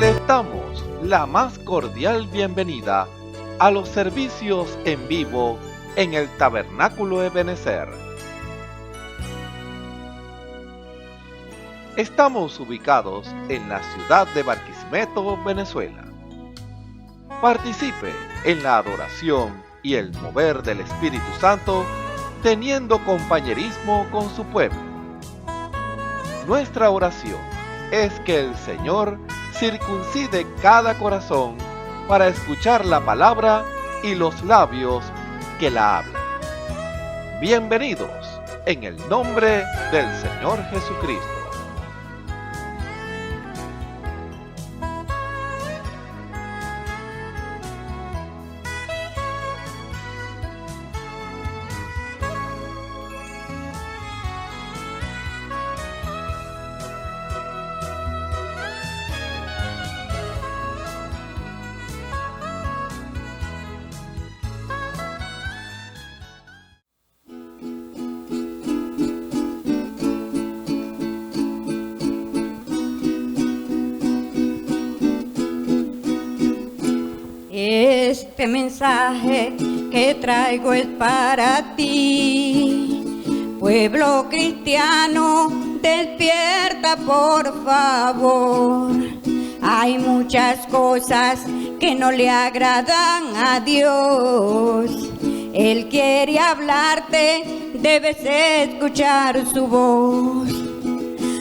Les damos la más cordial bienvenida a los servicios en vivo en el Tabernáculo Ebenezer. Estamos ubicados en la ciudad de Barquisimeto, Venezuela. Participe en la adoración y el mover del Espíritu Santo, teniendo compañerismo con su pueblo. Nuestra oración es que el Señor circuncide cada corazón para escuchar la palabra y los labios que la hablan. Bienvenidos en el nombre del Señor Jesucristo. Este mensaje que traigo es para ti, pueblo cristiano, despierta por favor. Hay muchas cosas que no le agradan a Dios. Él quiere hablarte, debes escuchar su voz.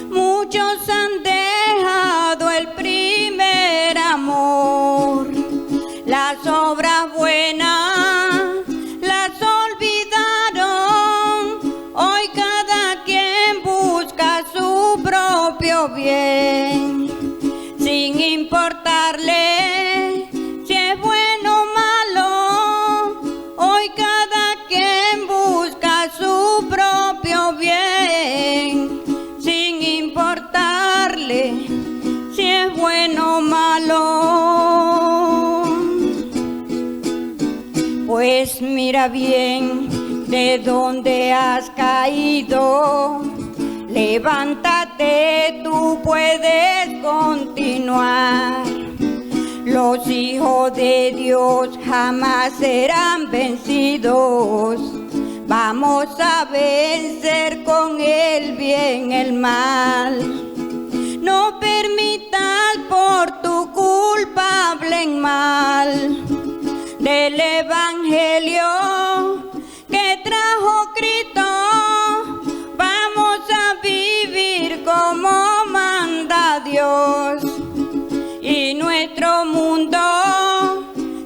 Muchos han dejado el primer amor. Las obras buenas las olvidaron. Hoy cada quien busca su propio bien, sin importarle si es bueno o malo. Hoy cada quien busca su propio bien, sin importarle si es bueno o malo. Pues mira bien de dónde has caído, levántate, tú puedes continuar. Los hijos de Dios jamás serán vencidos. Vamos a vencer con el bien el mal. No permitas por tu culpa hablen mal del evangelio que trajo Cristo. Vamos a vivir como manda Dios y nuestro mundo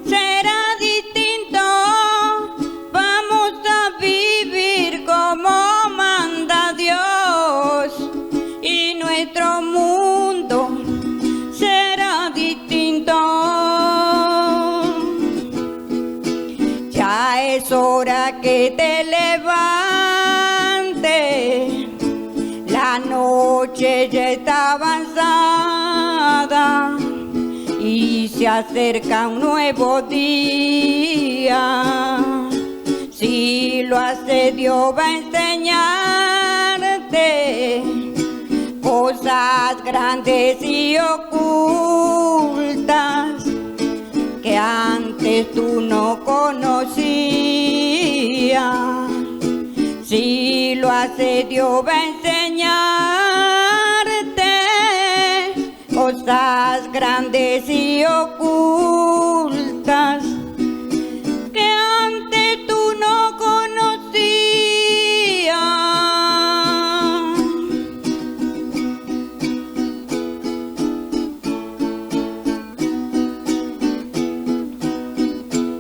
será distinto. Vamos a vivir como manda Dios y nuestro mundo será distinto. Ya es hora que te levantes, la noche ya está avanzada y se acerca un nuevo día. Si lo hace Dios va a enseñarte cosas grandes y ocultas que antes tú no conocías. Si lo hace Dios va a enseñarte cosas grandes y ocultas que antes tú no conocías.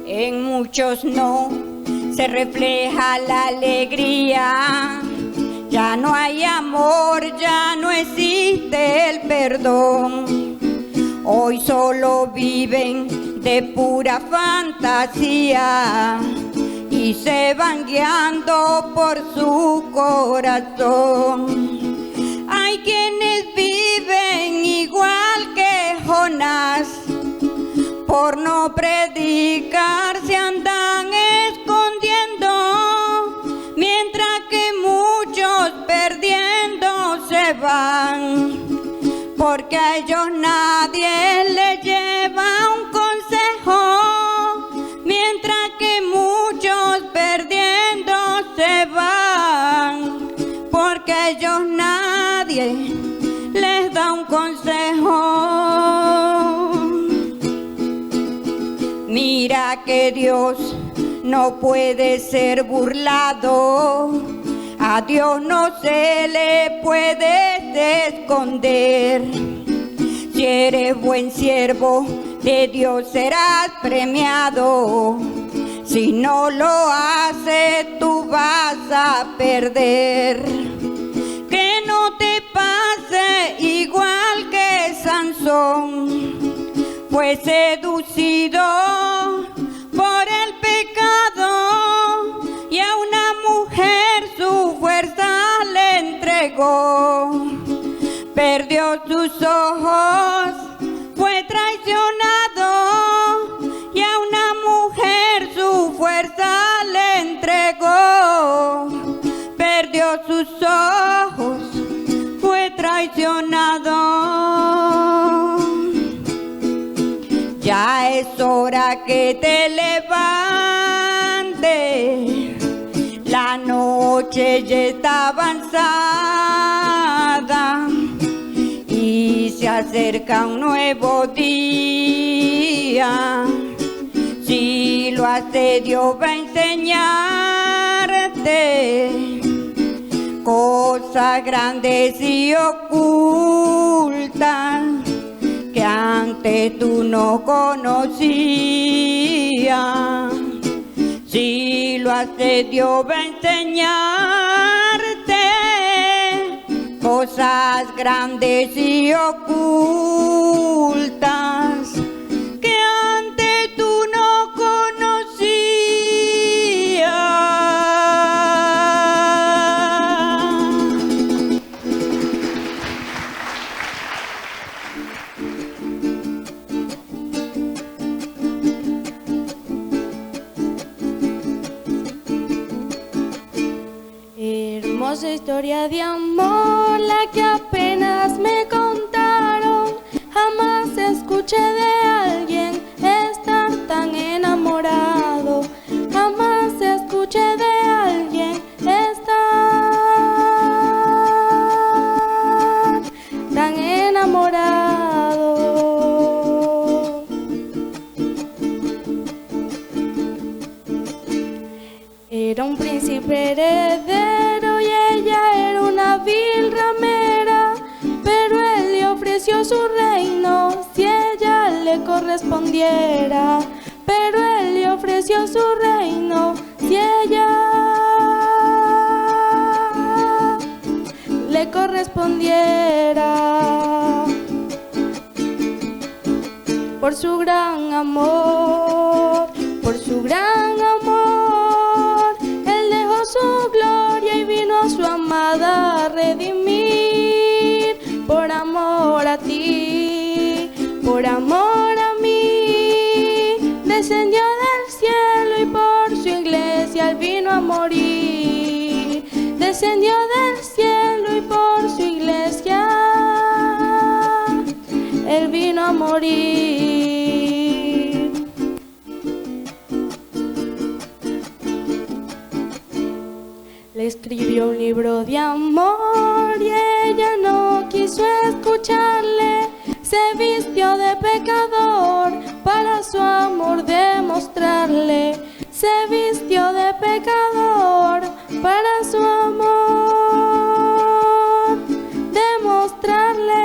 En muchos no se refleja la alegría. Ya no hay amor, ya no existe el perdón. Hoy solo viven de pura fantasía y se van guiando por su corazón. Hay quienes viven igual que Jonás, por no predicar se andan escondiendo, mientras que muchos perdiendo se van, porque a ellos nadie les lleva un consejo, mientras que muchos perdiendo se van, porque ellos nadie les da un consejo. Mira que Dios no puede ser burlado, a Dios no se le puede esconder. Si eres buen siervo, de Dios serás premiado. Si no lo haces, tú vas a perder. Que no te pase igual que Sansón, fue seducido por el pecado y a una mujer su fuerza le entregó. Perdió sus ojos, fue traicionado y a una mujer su fuerza le entregó. Perdió sus ojos, fue traicionado. Ya es hora que te levantes, la noche ya está avanzada y se acerca un nuevo día. Si lo hace, Dios va a enseñarte cosas grandes y ocultas que antes tú no conocías. Si lo hace, Dios va a enseñarte cosas grandes y ocultas que antes tú no conocías. Hermosa historia de amor, la que apenas me contaron. Jamás escuché de alguien estar tan enamorado. Jamás escuché de alguien estar tan enamorado. Era un príncipe heredero y ella era una vil ramera, pero él le ofreció su reino si ella le correspondiera. Pero él le ofreció su reino si ella le correspondiera. Por su gran amor, por su gran amor, él dejó su gloria y vino a su amada a redimir. Por amor a ti, por amor a mí, descendió del cielo y por su iglesia él vino a morir. Descendió del cielo y por su iglesia él vino a morir. Le escribió un libro de amor y ella no quiso escucharle. Se vistió de pecador para su amor demostrarle. Se vistió de pecador para su amor demostrarle.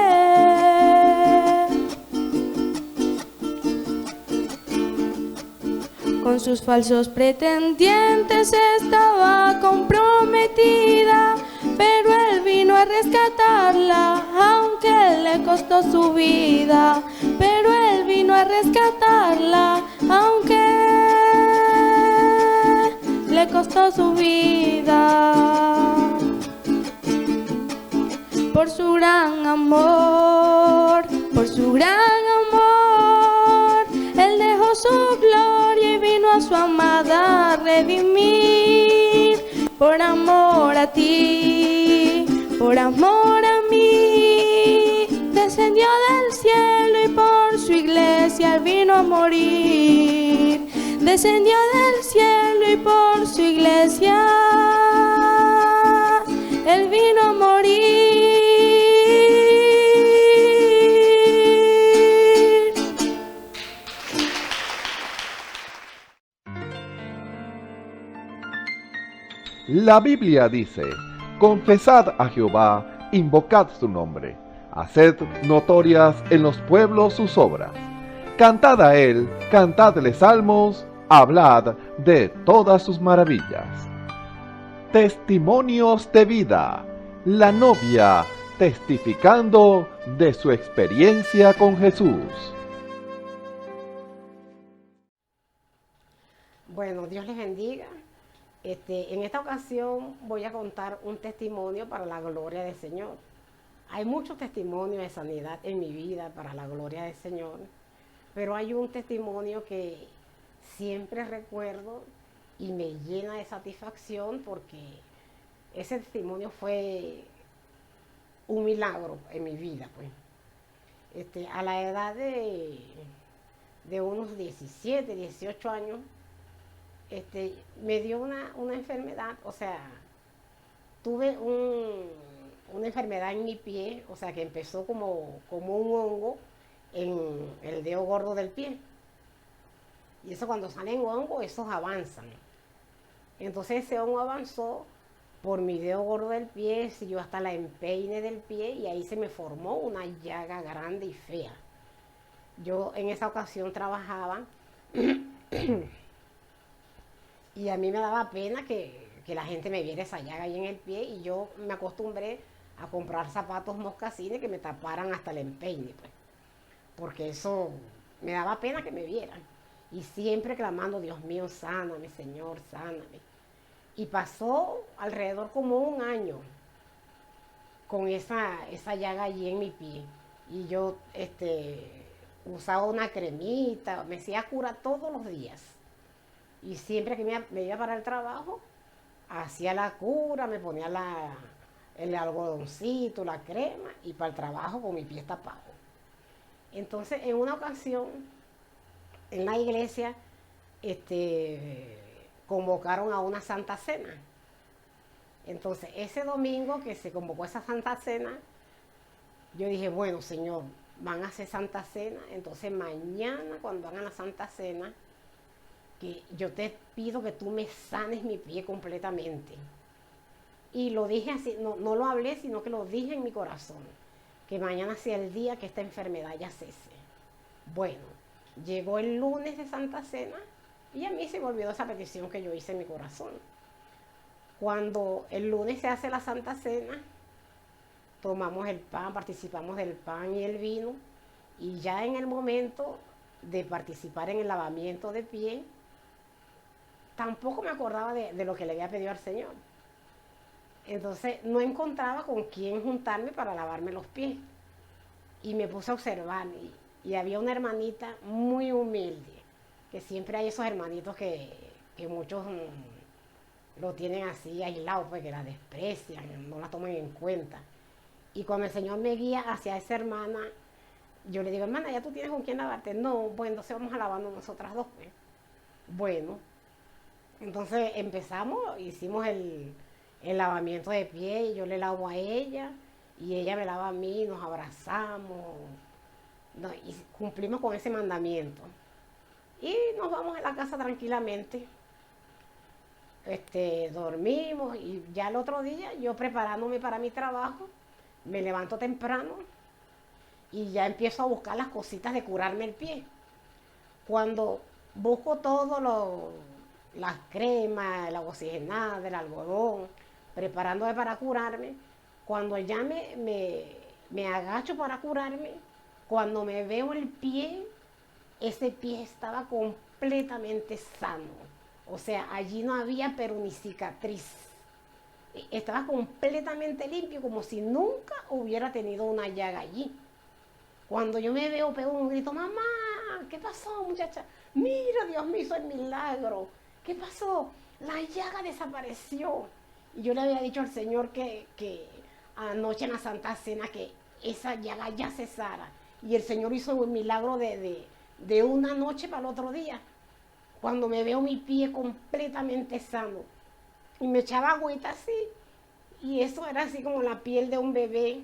Con sus falsos pretendientes estaba comprometida, pero él vino a rescatarla, aunque le costó su vida. Pero él vino a rescatarla, aunque le costó su vida. Por su gran amor, por su gran amor, él dejó su gloria y vino a su amada a redimir. Por amor a ti, por amor a mí, descendió descendió del cielo y por su iglesia él vino a morir. Descendió del cielo y por su iglesia él vino a morir. La Biblia dice: confesad a Jehová, invocad su nombre, haced notorias en los pueblos sus obras. Cantad a él, cantadle salmos, hablad de todas sus maravillas. Testimonios de vida. La novia testificando de su experiencia con Jesús. Bueno, Dios les bendiga. En esta ocasión voy a contar un testimonio para la gloria del Señor. Hay muchos testimonios de sanidad en mi vida para la gloria del Señor, pero hay un testimonio que siempre recuerdo y me llena de satisfacción porque ese testimonio fue un milagro en mi vida, pues. A la edad de unos 17, 18 años, me dio una enfermedad, o sea, tuve una enfermedad en mi pie, o sea, que empezó como un hongo en el dedo gordo del pie. Y eso, cuando salen hongos, esos avanzan. Entonces ese hongo avanzó por mi dedo gordo del pie, siguió hasta la empeine del pie y ahí se me formó una llaga grande y fea. Yo en esa ocasión trabajaba y a mí me daba pena que la gente me viera esa llaga ahí en el pie, y yo me acostumbré a comprar zapatos mocasines que me taparan hasta el empeine, pues, porque eso me daba pena que me vieran. Y siempre clamando: Dios mío, sáname, Señor, sáname. Y pasó alrededor como un año con esa llaga allí en mi pie. Y yo usaba una cremita, me hacía cura todos los días. Y siempre que me iba para el trabajo, hacía la cura, me ponía el algodoncito, la crema, y para el trabajo con mi pie tapado. Entonces, en una ocasión, en la iglesia, convocaron a una Santa Cena. Entonces, ese domingo que se convocó esa Santa Cena, yo dije: bueno, Señor, van a hacer Santa Cena, entonces mañana cuando hagan la Santa Cena, que yo te pido que tú me sanes mi pie completamente. Y lo dije así, no lo hablé, sino que lo dije en mi corazón, que mañana sea el día que esta enfermedad ya cese. Bueno, llegó el lunes de Santa Cena y a mí se me olvidó esa petición que yo hice en mi corazón. Cuando el lunes se hace la Santa Cena, tomamos el pan, participamos del pan y el vino, y ya en el momento de participar en el lavamiento de pie, tampoco me acordaba de lo que le había pedido al Señor. Entonces no encontraba con quién juntarme para lavarme los pies. Y me puse a observar, y había una hermanita muy humilde, que siempre hay esos hermanitos que muchos lo tienen así aislado, pues, que la desprecian, no la toman en cuenta. Y cuando el Señor me guía hacia esa hermana, yo le digo: hermana, ¿ya tú tienes con quién lavarte? No. Bueno, entonces vamos a lavarnos nosotras dos, pues. Bueno, entonces empezamos, hicimos el lavamiento de pie, y yo le lavo a ella y ella me lava a mí, nos abrazamos, y cumplimos con ese mandamiento. Y nos vamos a la casa tranquilamente. Dormimos, y ya el otro día, yo preparándome para mi trabajo, me levanto temprano y ya empiezo a buscar las cositas de curarme el pie. Cuando busco todo las cremas, la oxigenada, el algodón, preparándome para curarme, cuando ya me agacho para curarme, cuando me veo el pie, ese pie estaba completamente sano. O sea, allí no había pero ni cicatriz. Estaba completamente limpio, como si nunca hubiera tenido una llaga allí. Cuando yo me veo, pego un grito: mamá, ¿qué pasó, muchacha? Mira, Dios me hizo el milagro. ¿Qué pasó? La llaga desapareció. Y yo le había dicho al Señor que anoche en la Santa Cena, que esa llaga ya cesara. Y el Señor hizo un milagro de una noche para el otro día. Cuando me veo mi pie completamente sano. Y me echaba agüita así. Y eso era así como la piel de un bebé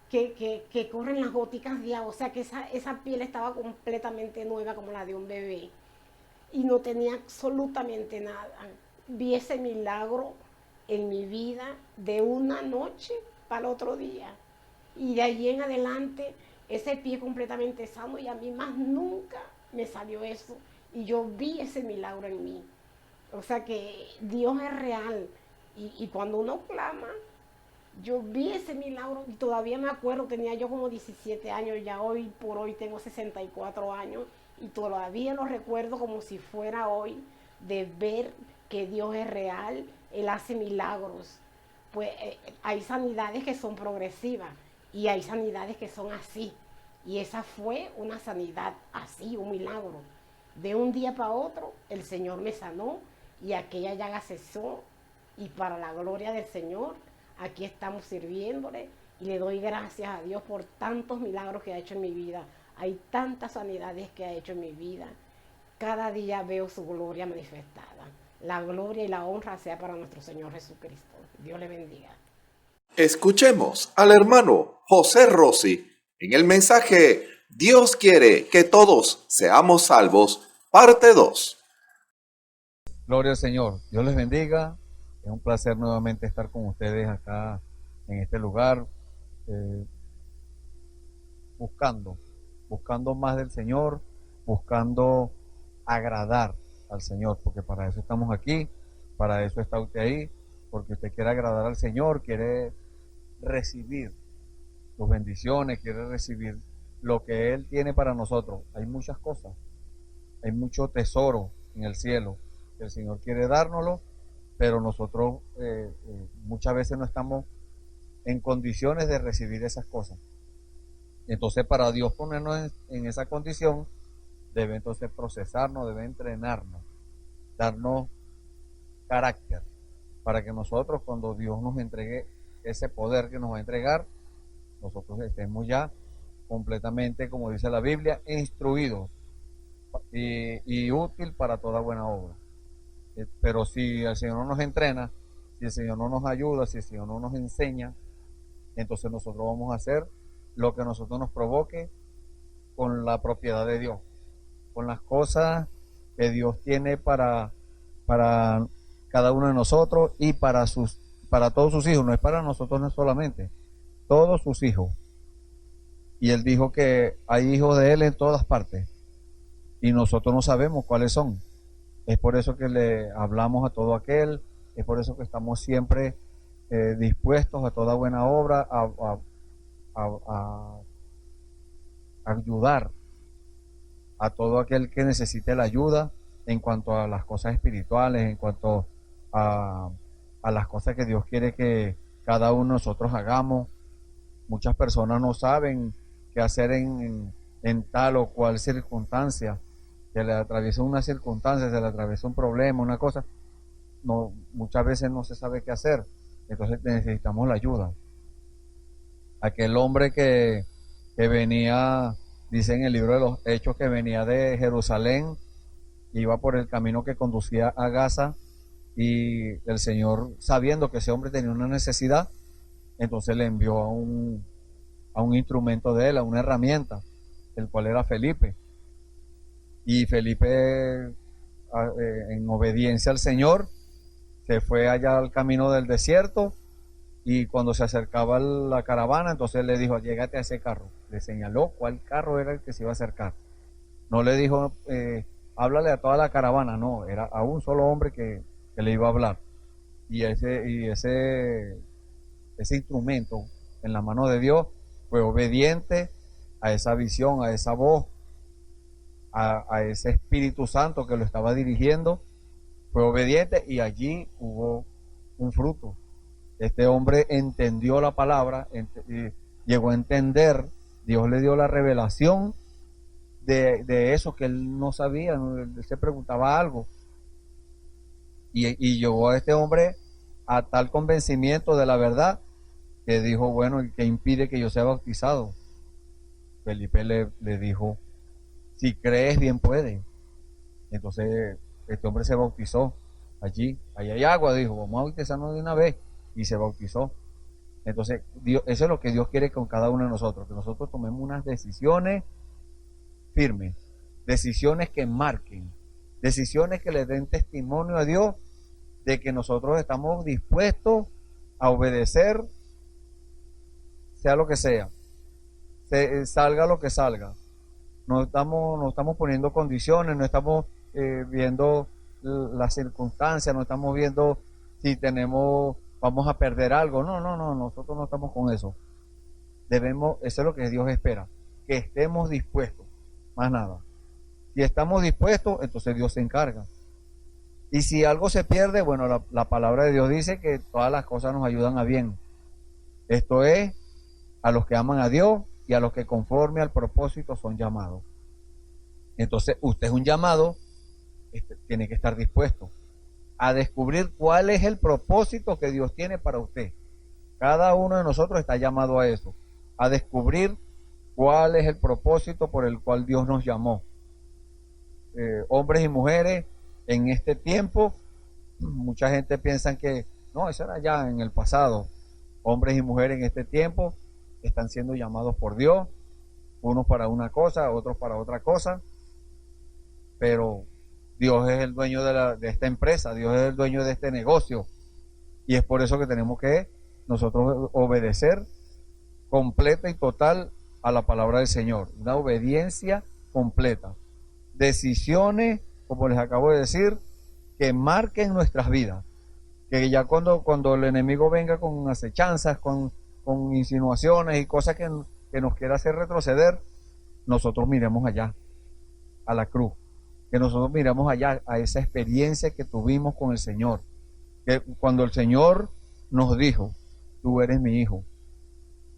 que corren las goticas de agua. O sea que esa piel estaba completamente nueva como la de un bebé. Y no tenía absolutamente nada. Vi ese milagro en mi vida de una noche para el otro día. Y de allí en adelante, ese pie completamente sano, y a mí más nunca me salió eso. Y yo vi ese milagro en mí. O sea que Dios es real. Y cuando uno clama, yo vi ese milagro y todavía me acuerdo, tenía yo como 17 años, ya hoy por hoy tengo 64 años y todavía lo recuerdo como si fuera hoy, de ver que Dios es real, Él hace milagros. Pues hay sanidades que son progresivas y hay sanidades que son así. Y esa fue una sanidad así, un milagro. De un día para otro, el Señor me sanó y aquella llaga cesó. Y para la gloria del Señor, aquí estamos sirviéndole y le doy gracias a Dios por tantos milagros que ha hecho en mi vida. Hay tantas sanidades que ha hecho en mi vida. Cada día veo su gloria manifestada. La gloria y la honra sea para nuestro Señor Jesucristo. Dios le bendiga. Escuchemos al hermano José Rossi en el mensaje Dios quiere que todos seamos salvos, parte 2. Gloria al Señor. Dios les bendiga. Es un placer nuevamente estar con ustedes acá en este lugar, buscando más del Señor, buscando agradar al Señor, porque para eso estamos aquí, para eso está usted ahí, porque usted quiere agradar al Señor, quiere recibir sus bendiciones, quiere recibir lo que Él tiene para nosotros. Hay muchas cosas, hay mucho tesoro en el cielo que el Señor quiere dárnoslo, pero nosotros muchas veces no estamos en condiciones de recibir esas cosas. Entonces, para Dios ponernos en esa condición, debe entonces procesarnos, debe entrenarnos, darnos carácter, para que nosotros, cuando Dios nos entregue ese poder que nos va a entregar, nosotros estemos ya completamente, como dice la Biblia, instruidos y útil para toda buena obra. Pero si el Señor no nos entrena, si el Señor no nos ayuda, si el Señor no nos enseña, entonces nosotros vamos a hacer lo que a nosotros nos provoque con la propiedad de Dios, con las cosas que Dios tiene para cada uno de nosotros y para todos sus hijos. No es para nosotros no solamente, todos sus hijos. Y Él dijo que hay hijos de Él en todas partes y nosotros no sabemos cuáles son. Es por eso que le hablamos a todo aquel, es por eso que estamos siempre dispuestos a toda buena obra, a ayudar a todo aquel que necesite la ayuda en cuanto a las cosas espirituales, en cuanto a las cosas que Dios quiere que cada uno de nosotros hagamos. Muchas personas no saben qué hacer en tal o cual circunstancia. Se le atraviesa una circunstancia, se le atraviesa un problema, una cosa, no, muchas veces no se sabe qué hacer, entonces necesitamos la ayuda. Aquel hombre que venía, dice en el libro de los Hechos, que venía de Jerusalén, iba por el camino que conducía a Gaza, y el Señor, sabiendo que ese hombre tenía una necesidad, entonces le envió a un instrumento de él, a una herramienta, el cual era Felipe. Y Felipe, en obediencia al Señor, se fue allá al camino del desierto, y cuando se acercaba la caravana, entonces le dijo: llégate a ese carro. Le señaló cuál carro era el que se iba a acercar. No le dijo, háblale a toda la caravana, no, era a un solo hombre que le iba a hablar. Y ese instrumento en la mano de Dios fue obediente a esa visión, a esa voz, a ese Espíritu Santo que lo estaba dirigiendo. Fue obediente y allí hubo un fruto. Este hombre entendió la palabra, llegó a entender, Dios le dio la revelación de eso que él no sabía, él se preguntaba algo. Y llegó a este hombre a tal convencimiento de la verdad que dijo, bueno, ¿y qué impide que yo sea bautizado? Felipe le dijo, si crees, bien puede. Entonces este hombre se bautizó allí hay agua, dijo, vamos a bautizarnos de una vez, y se bautizó. Entonces Dios, eso es lo que Dios quiere con cada uno de nosotros, que nosotros tomemos unas decisiones firmes, decisiones que marquen, decisiones que le den testimonio a Dios de que nosotros estamos dispuestos a obedecer, sea lo que sea, salga lo que salga. No estamos poniendo condiciones, no estamos viendo las circunstancias, no estamos viendo si vamos a perder algo. No, nosotros no estamos con eso. Eso es lo que Dios espera, que estemos dispuestos, más nada. Si estamos dispuestos, entonces Dios se encarga. Y si algo se pierde, bueno, la palabra de Dios dice que todas las cosas nos ayudan a bien. Esto es, a los que aman a Dios y a los que conforme al propósito son llamados. Entonces, usted es un llamado, tiene que estar dispuesto a descubrir cuál es el propósito que Dios tiene para usted. Cada uno de nosotros está llamado a eso, a descubrir cuál es el propósito por el cual Dios nos llamó. Hombres y mujeres, en este tiempo, mucha gente piensa que, no, eso era ya en el pasado. Hombres y mujeres en este tiempo están siendo llamados por Dios, unos para una cosa, otros para otra cosa, pero Dios es el dueño de esta empresa, Dios es el dueño de este negocio, y es por eso que tenemos que nosotros obedecer completa y total a la palabra del Señor, una obediencia completa, decisiones, como les acabo de decir, que marquen nuestras vidas, que ya cuando el enemigo venga con acechanzas, con insinuaciones y cosas que nos quiera hacer retroceder, nosotros miremos allá, a la cruz, que nosotros miremos allá, a esa experiencia que tuvimos con el Señor, que cuando el Señor nos dijo, tú eres mi hijo,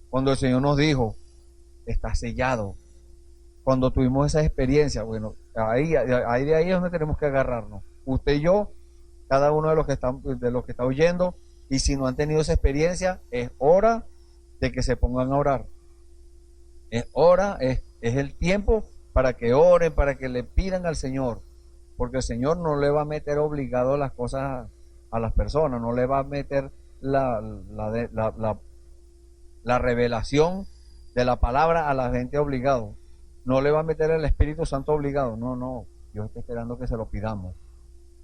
cuando el Señor nos dijo, estás sellado, cuando tuvimos esa experiencia, bueno, ahí es donde tenemos que agarrarnos, usted y yo, cada uno de los que está oyendo, y si no han tenido esa experiencia, es hora de que se pongan a orar. Es el tiempo para que oren, para que le pidan al Señor, porque el Señor no le va a meter obligado las cosas a las personas, no le va a meter la revelación de la palabra a la gente obligado, no le va a meter el Espíritu Santo obligado, no, Dios está esperando que se lo pidamos,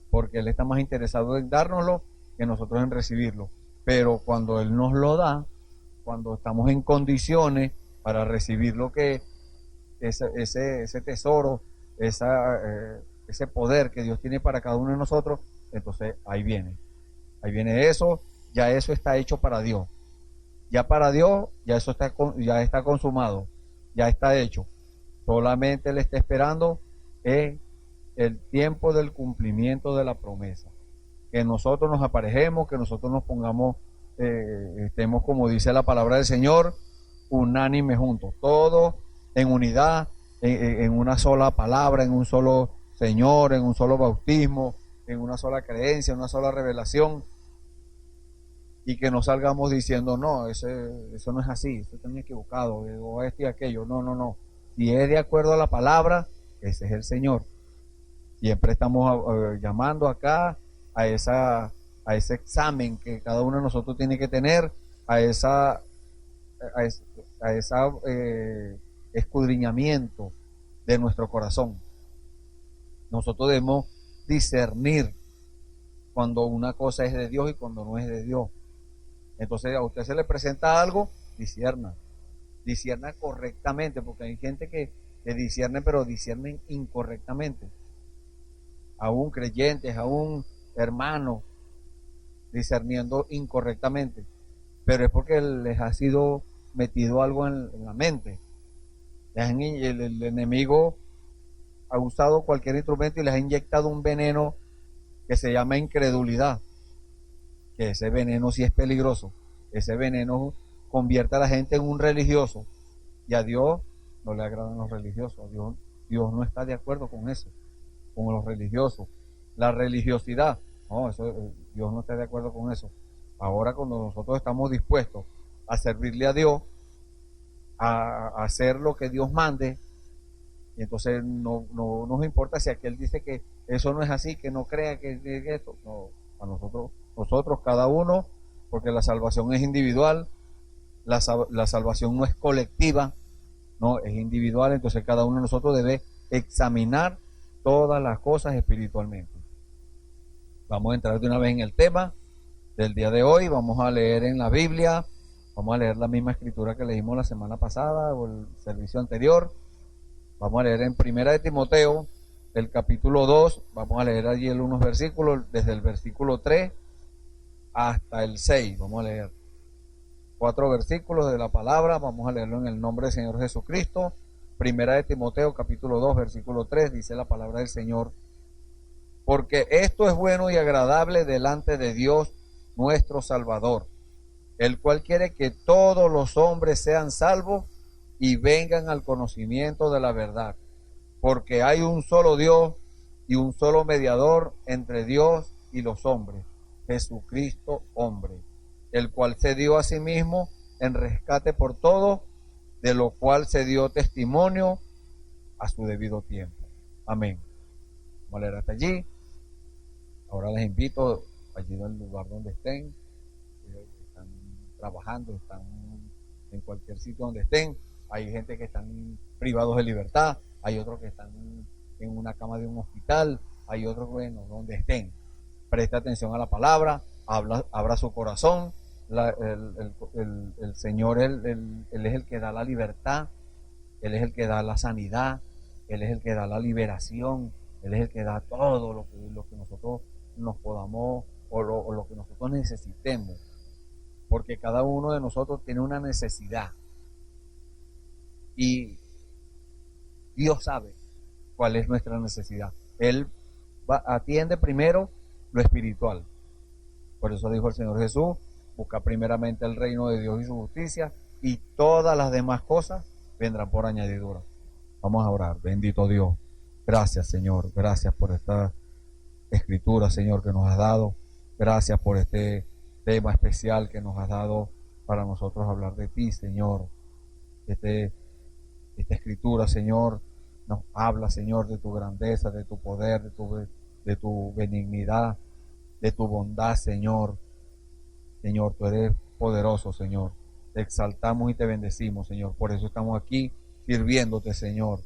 porque Él está más interesado en dárnoslo que nosotros en recibirlo. Pero cuando Él nos lo da, cuando estamos en condiciones para recibir lo que ese tesoro, ese poder que Dios tiene para cada uno de nosotros, entonces ahí viene eso, ya eso está hecho para Dios. Ya para Dios, ya eso ya está consumado, ya está hecho. Solamente Él está esperando el tiempo del cumplimiento de la promesa. Que nosotros nos aparejemos, que nosotros nos pongamos, estemos, como dice la palabra del Señor, unánime juntos, todos en unidad, en una sola palabra, en un solo Señor, en un solo bautismo, en una sola creencia, en una sola revelación, y que no salgamos diciendo, no, eso no es así, eso está equivocado, o esto y aquello, no. Si es de acuerdo a la palabra, ese es el Señor. Siempre estamos llamando acá a ese examen que cada uno de nosotros tiene que tener, a esa escudriñamiento de nuestro corazón. Nosotros debemos discernir cuando una cosa es de Dios y cuando no es de Dios. Entonces a usted se le presenta algo, discierna correctamente, porque hay gente que discierne, pero disciernen incorrectamente. Aún creyentes, aún hermanos, discerniendo incorrectamente, pero es porque les ha sido metido algo en la mente. El enemigo ha usado cualquier instrumento y les ha inyectado un veneno que se llama incredulidad, que ese veneno sí es peligroso. Ese veneno convierte a la gente en un religioso, y a Dios no le agradan los religiosos. Dios no está de acuerdo con eso, con los religiosos. La religiosidad, no, Dios no está de acuerdo con eso. Ahora, cuando nosotros estamos dispuestos a servirle a Dios, a hacer lo que Dios mande. Y entonces no nos importa si aquel dice que eso no es así, que no crea que es esto. No, a nosotros cada uno, porque la salvación es individual, la salvación no es colectiva, no, es individual. Entonces cada uno de nosotros debe examinar todas las cosas espiritualmente. Vamos a entrar de una vez en el tema del día de hoy. Vamos a leer en la Biblia, vamos a leer la misma escritura que leímos la semana pasada o el servicio anterior. Vamos a leer en Primera de Timoteo, el capítulo 2, vamos a leer allí unos versículos, desde el versículo 3 hasta el 6, vamos a leer 4 versículos de la palabra, vamos a leerlo en el nombre del Señor Jesucristo. Primera de Timoteo, capítulo 2, versículo 3, dice la palabra del Señor: porque esto es bueno y agradable delante de Dios nuestro Salvador, el cual quiere que todos los hombres sean salvos y vengan al conocimiento de la verdad, porque hay un solo Dios y un solo mediador entre Dios y los hombres, Jesucristo hombre, el cual se dio a sí mismo en rescate por todos, de lo cual se dio testimonio a su debido tiempo. Amén. Vamos a leer hasta allí. Ahora les invito allí en el lugar donde estén, están trabajando, están en cualquier sitio donde estén. Hay gente que están privados de libertad, hay otros que están en una cama de un hospital, hay otros, bueno, donde estén. Presta atención a la palabra, abra su corazón. El Señor, él es el que da la libertad, Él es el que da la sanidad, Él es el que da la liberación, Él es el que da todo lo que nosotros nos podamos o lo que nosotros necesitemos, porque cada uno de nosotros tiene una necesidad. Y Dios sabe cuál es nuestra necesidad. Él atiende primero lo espiritual. Por eso dijo el Señor Jesús: busca primeramente el reino de Dios y su justicia, y todas las demás cosas vendrán por añadidura. Vamos a orar. Bendito Dios, gracias, Señor, gracias por esta escritura, Señor, que nos has dado. Gracias por este tema especial que nos has dado para nosotros hablar de ti, Señor. Esta escritura, Señor, nos habla, Señor, de tu grandeza, de tu poder, de tu benignidad, de tu bondad, Señor. Señor, tú eres poderoso, Señor. Te exaltamos y te bendecimos, Señor. Por eso estamos aquí sirviéndote, Señor.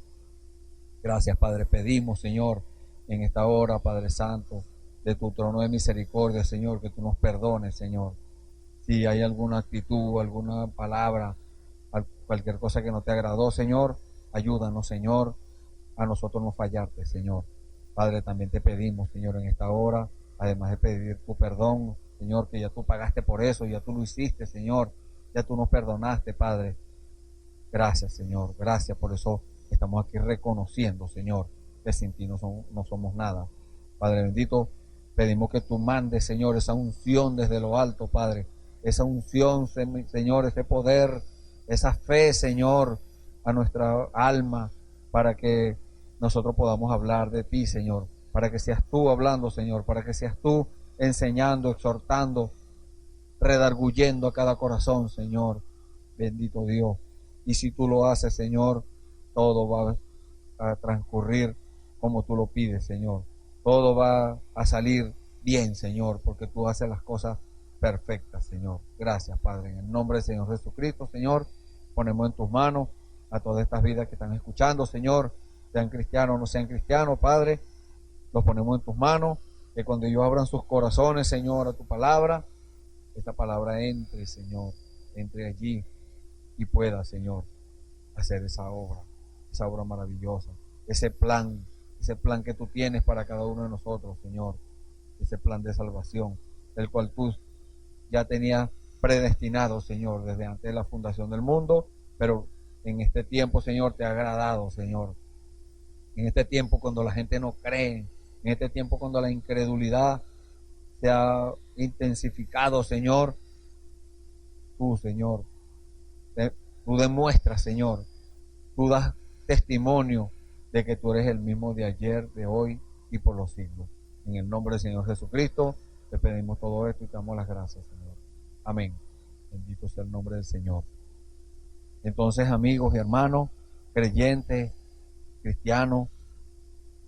Gracias, Padre. Pedimos, Señor, en esta hora, Padre Santo, de tu trono de misericordia, Señor, que tú nos perdones, Señor. Si hay alguna actitud, alguna palabra, cualquier cosa que no te agradó, Señor, ayúdanos, Señor, a nosotros no fallarte, Señor. Padre, también te pedimos, Señor, en esta hora, además de pedir tu perdón, Señor, que ya tú pagaste por eso, ya tú lo hiciste, Señor, ya tú nos perdonaste, Padre. Gracias, Señor, gracias. Por eso estamos aquí reconociendo, Señor, que sin ti no somos nada. Padre bendito, pedimos que tú mandes, Señor, esa unción desde lo alto, Padre, esa unción, Señor, ese poder, esa fe, Señor, a nuestra alma, para que nosotros podamos hablar de ti, Señor, para que seas tú hablando, Señor, para que seas tú enseñando, exhortando, redarguyendo a cada corazón, Señor. Bendito Dios. Y si tú lo haces, Señor, todo va a transcurrir como tú lo pides, Señor. Todo va a salir bien, Señor, porque tú haces las cosas perfectas, Señor. Gracias, Padre. En el nombre del Señor Jesucristo, Señor, ponemos en tus manos a todas estas vidas que están escuchando, Señor, sean cristianos o no sean cristianos, Padre, los ponemos en tus manos, que cuando ellos abran sus corazones, Señor, a tu palabra, esta palabra entre, Señor, entre allí y pueda, Señor, hacer esa obra maravillosa, ese plan que tú tienes para cada uno de nosotros, Señor, ese plan de salvación, el cual tú ya tenías predestinado, Señor, desde antes de la fundación del mundo, pero en este tiempo, Señor, te ha agradado, Señor. En este tiempo cuando la gente no cree, en este tiempo cuando la incredulidad se ha intensificado, Señor, tú, Señor, tú demuestras, Señor, tú das testimonio de que tú eres el mismo de ayer, de hoy y por los siglos. En el nombre del Señor Jesucristo, te pedimos todo esto y te damos las gracias, Señor. Amén. Bendito sea el nombre del Señor. Entonces, amigos y hermanos, creyentes, cristianos,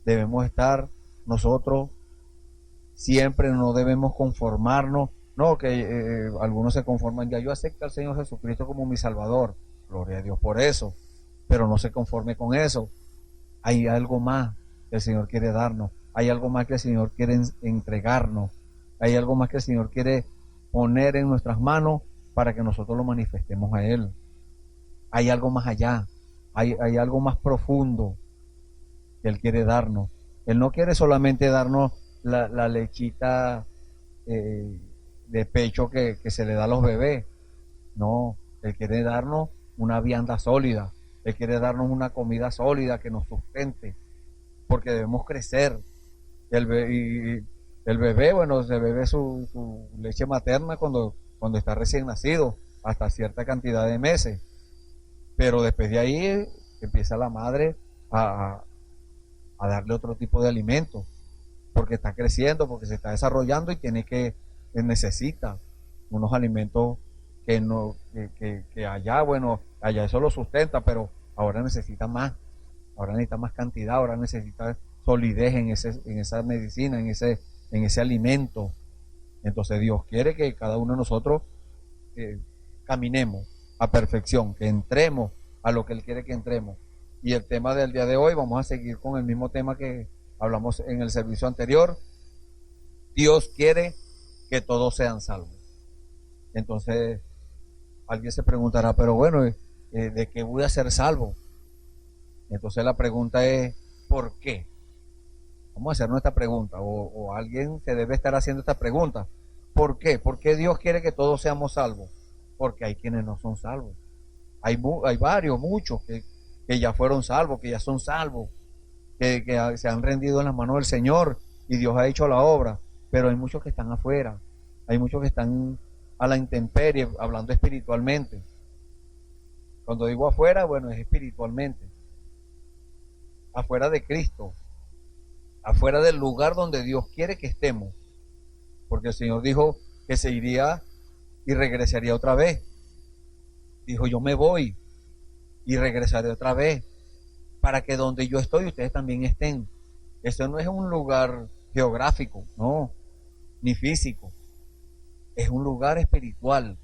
debemos estar nosotros siempre, no debemos conformarnos. No, que algunos se conforman, ya yo acepto al Señor Jesucristo como mi Salvador, gloria a Dios por eso, pero no se conforme con eso. Hay algo más que el Señor quiere darnos, hay algo más que el Señor quiere entregarnos, hay algo más que el Señor quiere poner en nuestras manos para que nosotros lo manifestemos a Él. Hay algo más allá, hay algo más profundo que Él quiere darnos. Él no quiere solamente darnos la lechita de pecho que se le da a los bebés. No, Él quiere darnos una vianda sólida. Él quiere darnos una comida sólida que nos sustente, porque debemos crecer. El bebé, bueno, se bebe su leche materna cuando está recién nacido, hasta cierta cantidad de meses. Pero después de ahí empieza la madre a darle otro tipo de alimento, porque está creciendo, porque se está desarrollando y necesita unos alimentos que allá, bueno, allá eso lo sustenta, pero ahora necesita más cantidad, ahora necesita solidez en esa medicina, en ese alimento. Entonces Dios quiere que cada uno de nosotros caminemos a perfección, que entremos a lo que Él quiere que entremos. Y el tema del día de hoy, vamos a seguir con el mismo tema que hablamos en el servicio anterior. Dios quiere que todos sean salvos. Entonces, alguien se preguntará, pero bueno, ¿de qué voy a ser salvo? Entonces la pregunta es, ¿por qué? Vamos a hacer nuestra pregunta, o alguien se debe estar haciendo esta pregunta. ¿Por qué? ¿Por qué Dios quiere que todos seamos salvos? Porque hay quienes no son salvos. Hay muchos que ya fueron salvos, que ya son salvos, que se han rendido en las manos del Señor y Dios ha hecho la obra, pero hay muchos que están afuera, hay muchos que están a la intemperie, hablando espiritualmente. Cuando digo afuera, bueno, es espiritualmente, afuera de Cristo, afuera del lugar donde Dios quiere que estemos, porque el Señor dijo que se iría y regresaría otra vez. Dijo, yo me voy y regresaré otra vez, para que donde yo estoy ustedes también estén. Eso no es un lugar geográfico, no, ni físico, es un lugar espiritual,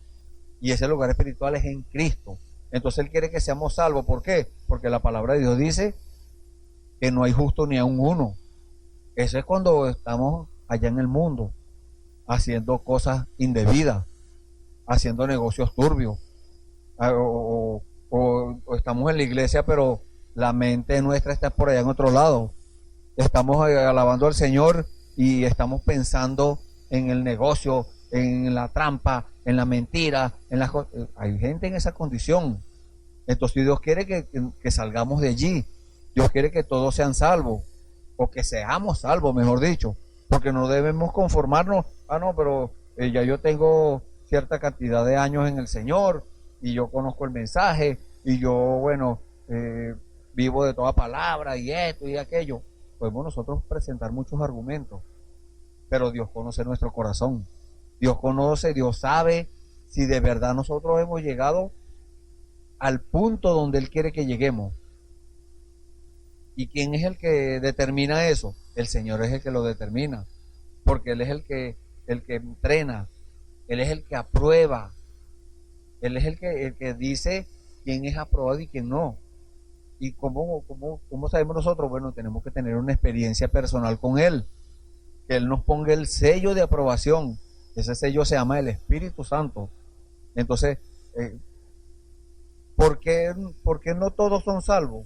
y ese lugar espiritual es en Cristo. Entonces Él quiere que seamos salvos. ¿Por qué? Porque la palabra de Dios dice que no hay justo ni aun uno. Eso es cuando estamos allá en el mundo haciendo cosas indebidas, haciendo negocios turbios, o estamos en la iglesia, pero la mente nuestra está por allá en otro lado. Estamos alabando al Señor y estamos pensando en el negocio, en la trampa, en la mentira, hay gente en esa condición. Entonces Dios quiere que salgamos de allí. Dios quiere que todos sean salvos, o que seamos salvos, mejor dicho, porque no debemos conformarnos. No, pero ya yo tengo cierta cantidad de años en el Señor y yo conozco el mensaje y yo, bueno, vivo de toda palabra y esto y aquello. Podemos nosotros presentar muchos argumentos, pero Dios conoce nuestro corazón. Dios conoce, Dios sabe si de verdad nosotros hemos llegado al punto donde Él quiere que lleguemos. ¿Y quién es el que determina eso? El Señor es el que lo determina, porque Él es el que entrena, Él es el que aprueba, Él es el que dice quién es aprobado y quién no. ¿Y cómo sabemos nosotros? Bueno, tenemos que tener una experiencia personal con Él, que Él nos ponga el sello de aprobación. Ese sello se llama el Espíritu Santo. Entonces, ¿por qué no todos son salvos?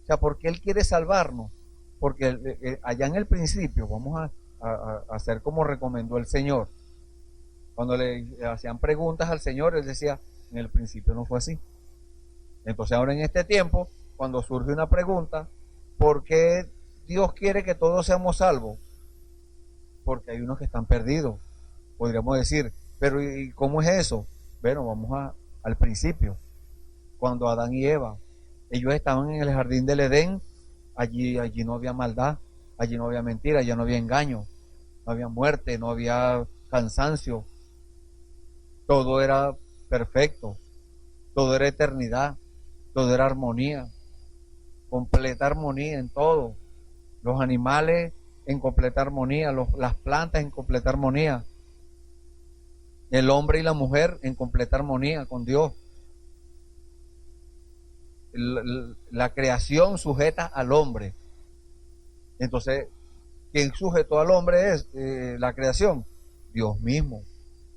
O sea, ¿por qué Él quiere salvarnos? Porque allá en el principio, vamos a hacer como recomendó el Señor. Cuando le hacían preguntas al Señor, Él decía, en el principio no fue así. Entonces ahora en este tiempo, cuando surge una pregunta, ¿por qué Dios quiere que todos seamos salvos? Porque hay unos que están perdidos, podríamos decir. Pero ¿y cómo es eso? Bueno, vamos al principio. Cuando Adán y Eva, ellos estaban en el jardín del Edén, allí no había maldad, allí no había mentira, allí no había engaño, no había muerte, no había cansancio. Todo era perfecto, todo era eternidad, todo era armonía, completa armonía en todo. Los animales en completa armonía, las plantas en completa armonía, el hombre y la mujer en completa armonía con Dios. La creación sujeta al hombre. Entonces, ¿quién sujetó al hombre es la creación? Dios mismo.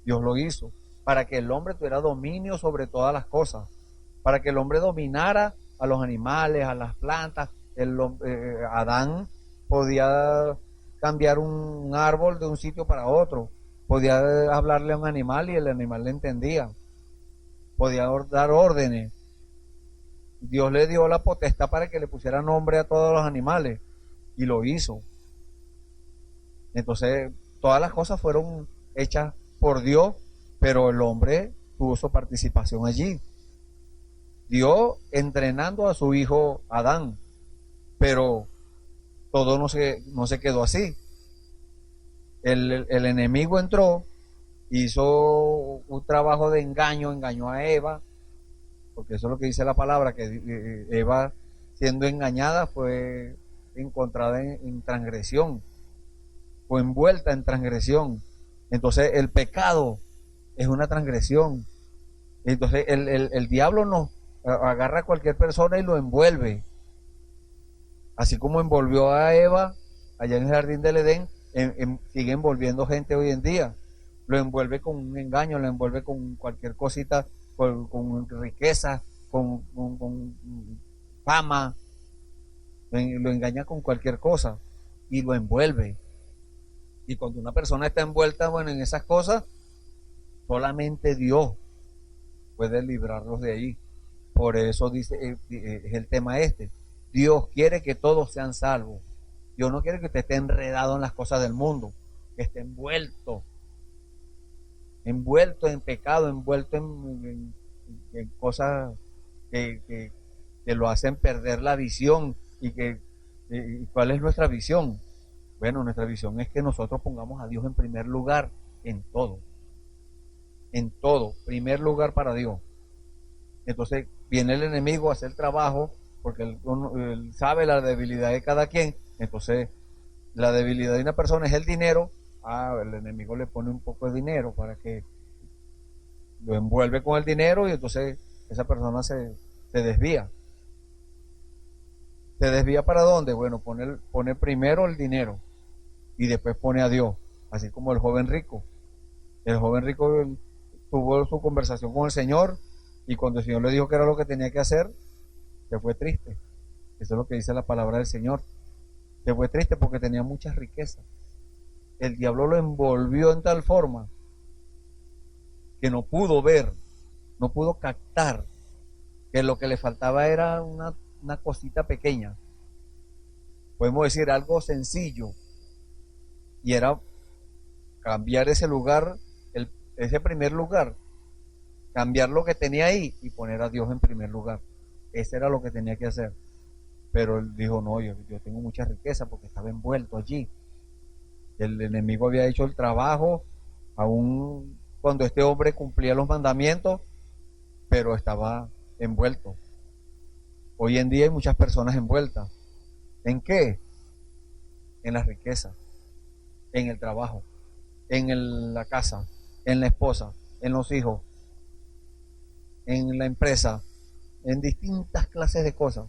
Dios lo hizo para que el hombre tuviera dominio sobre todas las cosas, para que el hombre dominara a los animales, a las plantas. Adán podía cambiar un árbol de un sitio para otro, podía hablarle a un animal y el animal le entendía, podía dar órdenes. Dios le dio la potestad para que le pusiera nombre a todos los animales y lo hizo. Entonces, todas las cosas fueron hechas por Dios, pero el hombre tuvo su participación allí. Dios entrenando a su hijo Adán, pero todo no se quedó así. El enemigo entró, hizo un trabajo de engañó a Eva, porque eso es lo que dice la palabra, que Eva, siendo engañada, fue encontrada en transgresión, fue envuelta en transgresión. Entonces el pecado es una transgresión. Entonces el diablo nos agarra a cualquier persona y lo envuelve, así como envolvió a Eva allá en el jardín del Edén. Sigue envolviendo gente hoy en día, lo envuelve con un engaño, lo envuelve con cualquier cosita, con riqueza, con fama, lo engaña con cualquier cosa y lo envuelve. Y cuando una persona está envuelta, bueno, en esas cosas, solamente Dios puede librarlos de ahí. Por eso dice, es el tema este. Dios quiere que todos sean salvos. Dios no quiere que usted esté enredado en las cosas del mundo, que esté envuelto en pecado, envuelto en cosas que lo hacen perder la visión. ¿Y cuál es nuestra visión? Bueno, nuestra visión es que nosotros pongamos a Dios en primer lugar en todo, primer lugar para Dios. Entonces viene el enemigo a hacer trabajo, porque él sabe la debilidad de cada quien. Entonces la debilidad de una persona es el dinero. El enemigo le pone un poco de dinero para que lo envuelve con el dinero, y entonces esa persona se desvía. ¿Se desvía para dónde? Bueno, pone primero el dinero y después pone a Dios, así como el joven rico. El joven rico tuvo su conversación con el Señor, y cuando el Señor le dijo que era lo que tenía que hacer, se fue triste. Eso es lo que dice la palabra del Señor. Se fue triste porque tenía muchas riquezas. El diablo lo envolvió en tal forma que no pudo ver, no pudo captar que lo que le faltaba era una cosita pequeña. Podemos decir algo sencillo, y era cambiar ese lugar, ese primer lugar, cambiar lo que tenía ahí y poner a Dios en primer lugar. Ese era lo que tenía que hacer. Pero él dijo, no, yo tengo mucha riqueza, porque estaba envuelto allí. El enemigo había hecho el trabajo, aún cuando este hombre cumplía los mandamientos, pero estaba envuelto. Hoy en día hay muchas personas envueltas. ¿En qué? En la riqueza, en el trabajo, en la casa, en la esposa, en los hijos, en la empresa, en distintas clases de cosas.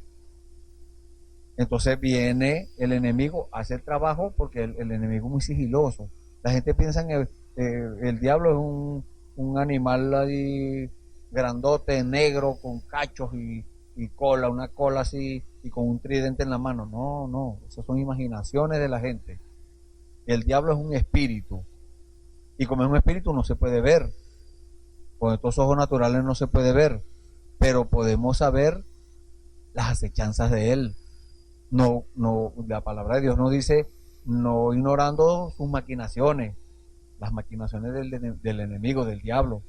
Entonces viene el enemigo a hacer trabajo, porque el enemigo es muy sigiloso. La gente piensa que el diablo es un animal ahí grandote, negro, con cachos y cola, una cola así, y con un tridente en la mano. No, esas son imaginaciones de la gente. El diablo es un espíritu, y como es un espíritu no se puede ver, con estos ojos naturales no se puede ver, pero podemos saber las acechanzas de él. No, la palabra de Dios nos dice, no ignorando sus maquinaciones, las maquinaciones del enemigo, del diablo.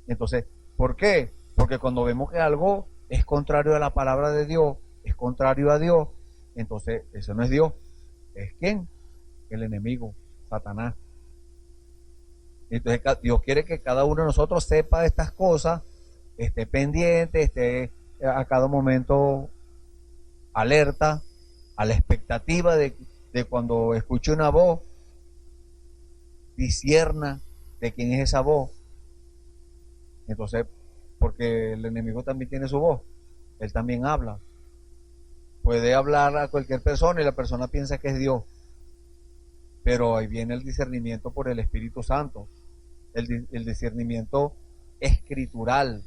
Entonces, ¿por qué? Porque cuando vemos que algo es contrario a la palabra de Dios, es contrario a Dios, entonces eso no es Dios. ¿Es quién? El enemigo, Satanás. Entonces Dios quiere que cada uno de nosotros sepa de estas cosas, esté pendiente, esté a cada momento alerta, a la expectativa de cuando escuche una voz, discierna de quién es esa voz. Entonces, porque el enemigo también tiene su voz, él también habla. Puede hablar a cualquier persona y la persona piensa que es Dios, pero ahí viene el discernimiento por el Espíritu Santo, el discernimiento escritural.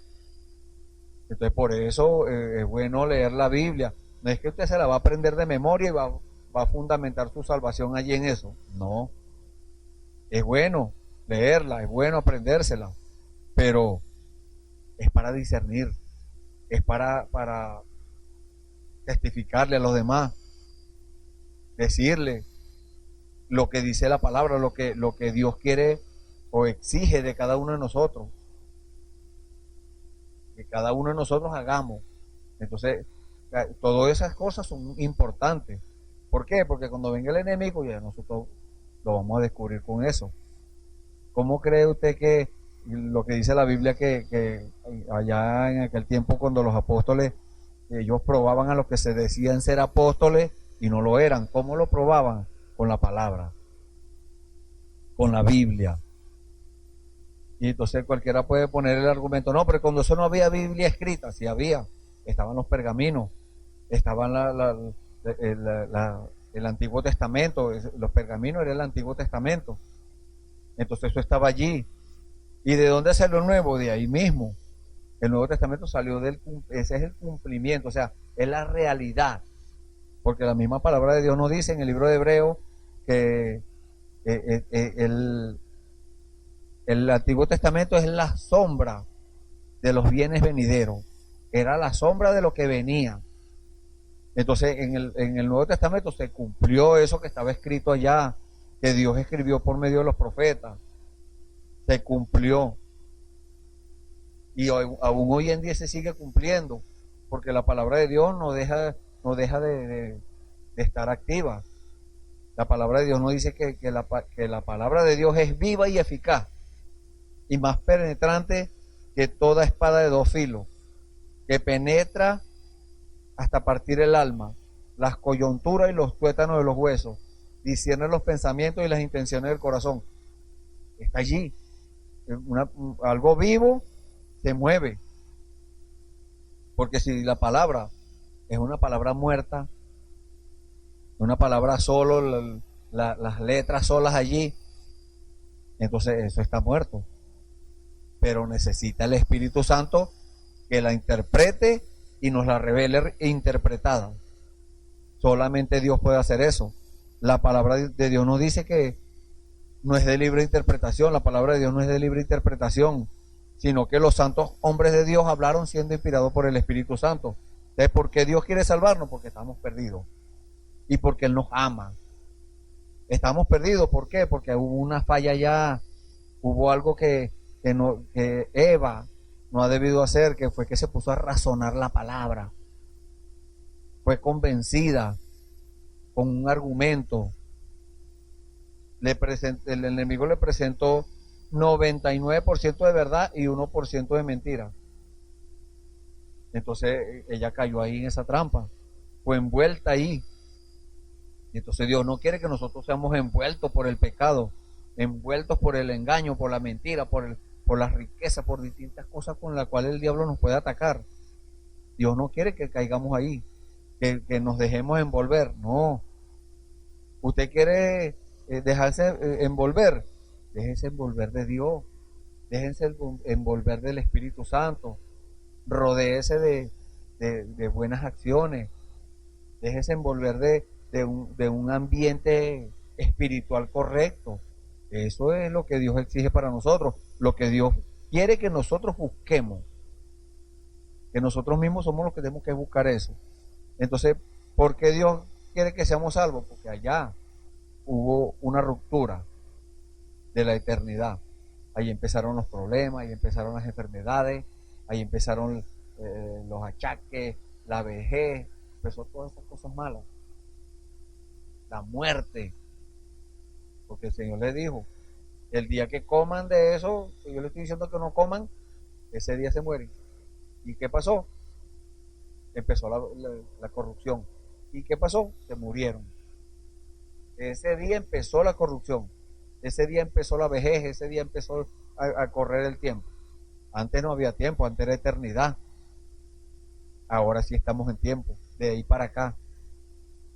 Entonces, por eso es bueno leer la Biblia. No es que usted se la va a aprender de memoria y va a fundamentar su salvación allí en eso. No. Es bueno leerla, es bueno aprendérsela, pero es para discernir, es para testificarle a los demás, decirle lo que dice la palabra, lo que Dios quiere o exige de cada uno de nosotros, que cada uno de nosotros hagamos. Entonces, todas esas cosas son importantes. ¿Por qué? Porque cuando venga el enemigo, ya nosotros lo vamos a descubrir con eso. ¿Cómo cree usted que lo que dice la Biblia, que allá en aquel tiempo cuando los apóstoles, ellos probaban a los que se decían ser apóstoles y no lo eran? ¿Cómo lo probaban? Con la palabra, con la Biblia. Y entonces cualquiera puede poner el argumento, no, pero cuando eso no había Biblia escrita. Sí había, estaban los pergaminos, estaban el Antiguo Testamento, los pergaminos era el Antiguo Testamento. Entonces eso estaba allí. ¿Y de dónde salió el Nuevo? De ahí mismo. El Nuevo Testamento salió ese es el cumplimiento, o sea, es la realidad. Porque la misma palabra de Dios nos dice en el libro de Hebreos que el Antiguo Testamento es la sombra de los bienes venideros. Era la sombra de lo que venía. Entonces en el Nuevo Testamento se cumplió eso que estaba escrito allá, que Dios escribió por medio de los profetas. Se cumplió. Y aún hoy en día se sigue cumpliendo, porque la palabra de Dios no deja de estar activa. La palabra de Dios nos dice que la palabra de Dios es viva y eficaz, y más penetrante que toda espada de dos filos, que penetra hasta partir el alma, las coyunturas y los tuétanos de los huesos, discierne los pensamientos y las intenciones del corazón. Está allí. Algo vivo se mueve. Porque si la palabra es una palabra muerta, una palabra solo, las letras solas allí, entonces eso está muerto. Pero necesita el Espíritu Santo que la interprete y nos la revele interpretada. Solamente Dios puede hacer eso. La palabra de Dios nos dice que no es de libre interpretación. La palabra de Dios no es de libre interpretación, sino que los santos hombres de Dios hablaron siendo inspirados por el Espíritu Santo. Entonces, ¿por qué Dios quiere salvarnos? Porque estamos perdidos y porque Él nos ama. Estamos perdidos, ¿por qué? Porque hubo una falla ya, hubo algo que Eva no ha debido hacer, que fue que se puso a razonar la palabra. Fue convencida con un argumento. El enemigo le presentó 99% de verdad y 1% de mentira. Entonces ella cayó ahí en esa trampa, fue envuelta ahí. Y entonces Dios no quiere que nosotros seamos envueltos por el pecado, envueltos por el engaño, por la mentira, por la riqueza, por distintas cosas con las cuales el diablo nos puede atacar. Dios no quiere que caigamos ahí, que nos dejemos envolver. No. Usted quiere dejarse envolver, déjese envolver de Dios, déjense envolver del Espíritu Santo, rodéese de buenas acciones, déjese envolver de un ambiente espiritual correcto. Eso es lo que Dios exige para nosotros, lo que Dios quiere que nosotros busquemos, que nosotros mismos somos los que tenemos que buscar eso. Entonces, ¿por qué Dios quiere que seamos salvos? Porque allá hubo una ruptura de la eternidad. Ahí empezaron los problemas, ahí empezaron las enfermedades, ahí empezaron los achaques, la vejez, empezó todas esas cosas malas, la muerte, porque el Señor le dijo, El día que coman de eso, que yo le estoy diciendo que no coman, ese día se mueren. ¿Y qué pasó? Empezó la corrupción. ¿Y qué pasó? Se murieron. Ese día empezó la corrupción. Ese día empezó la vejez. Ese día empezó a correr el tiempo. Antes no había tiempo, antes era eternidad. Ahora sí estamos en tiempo. De ahí para acá.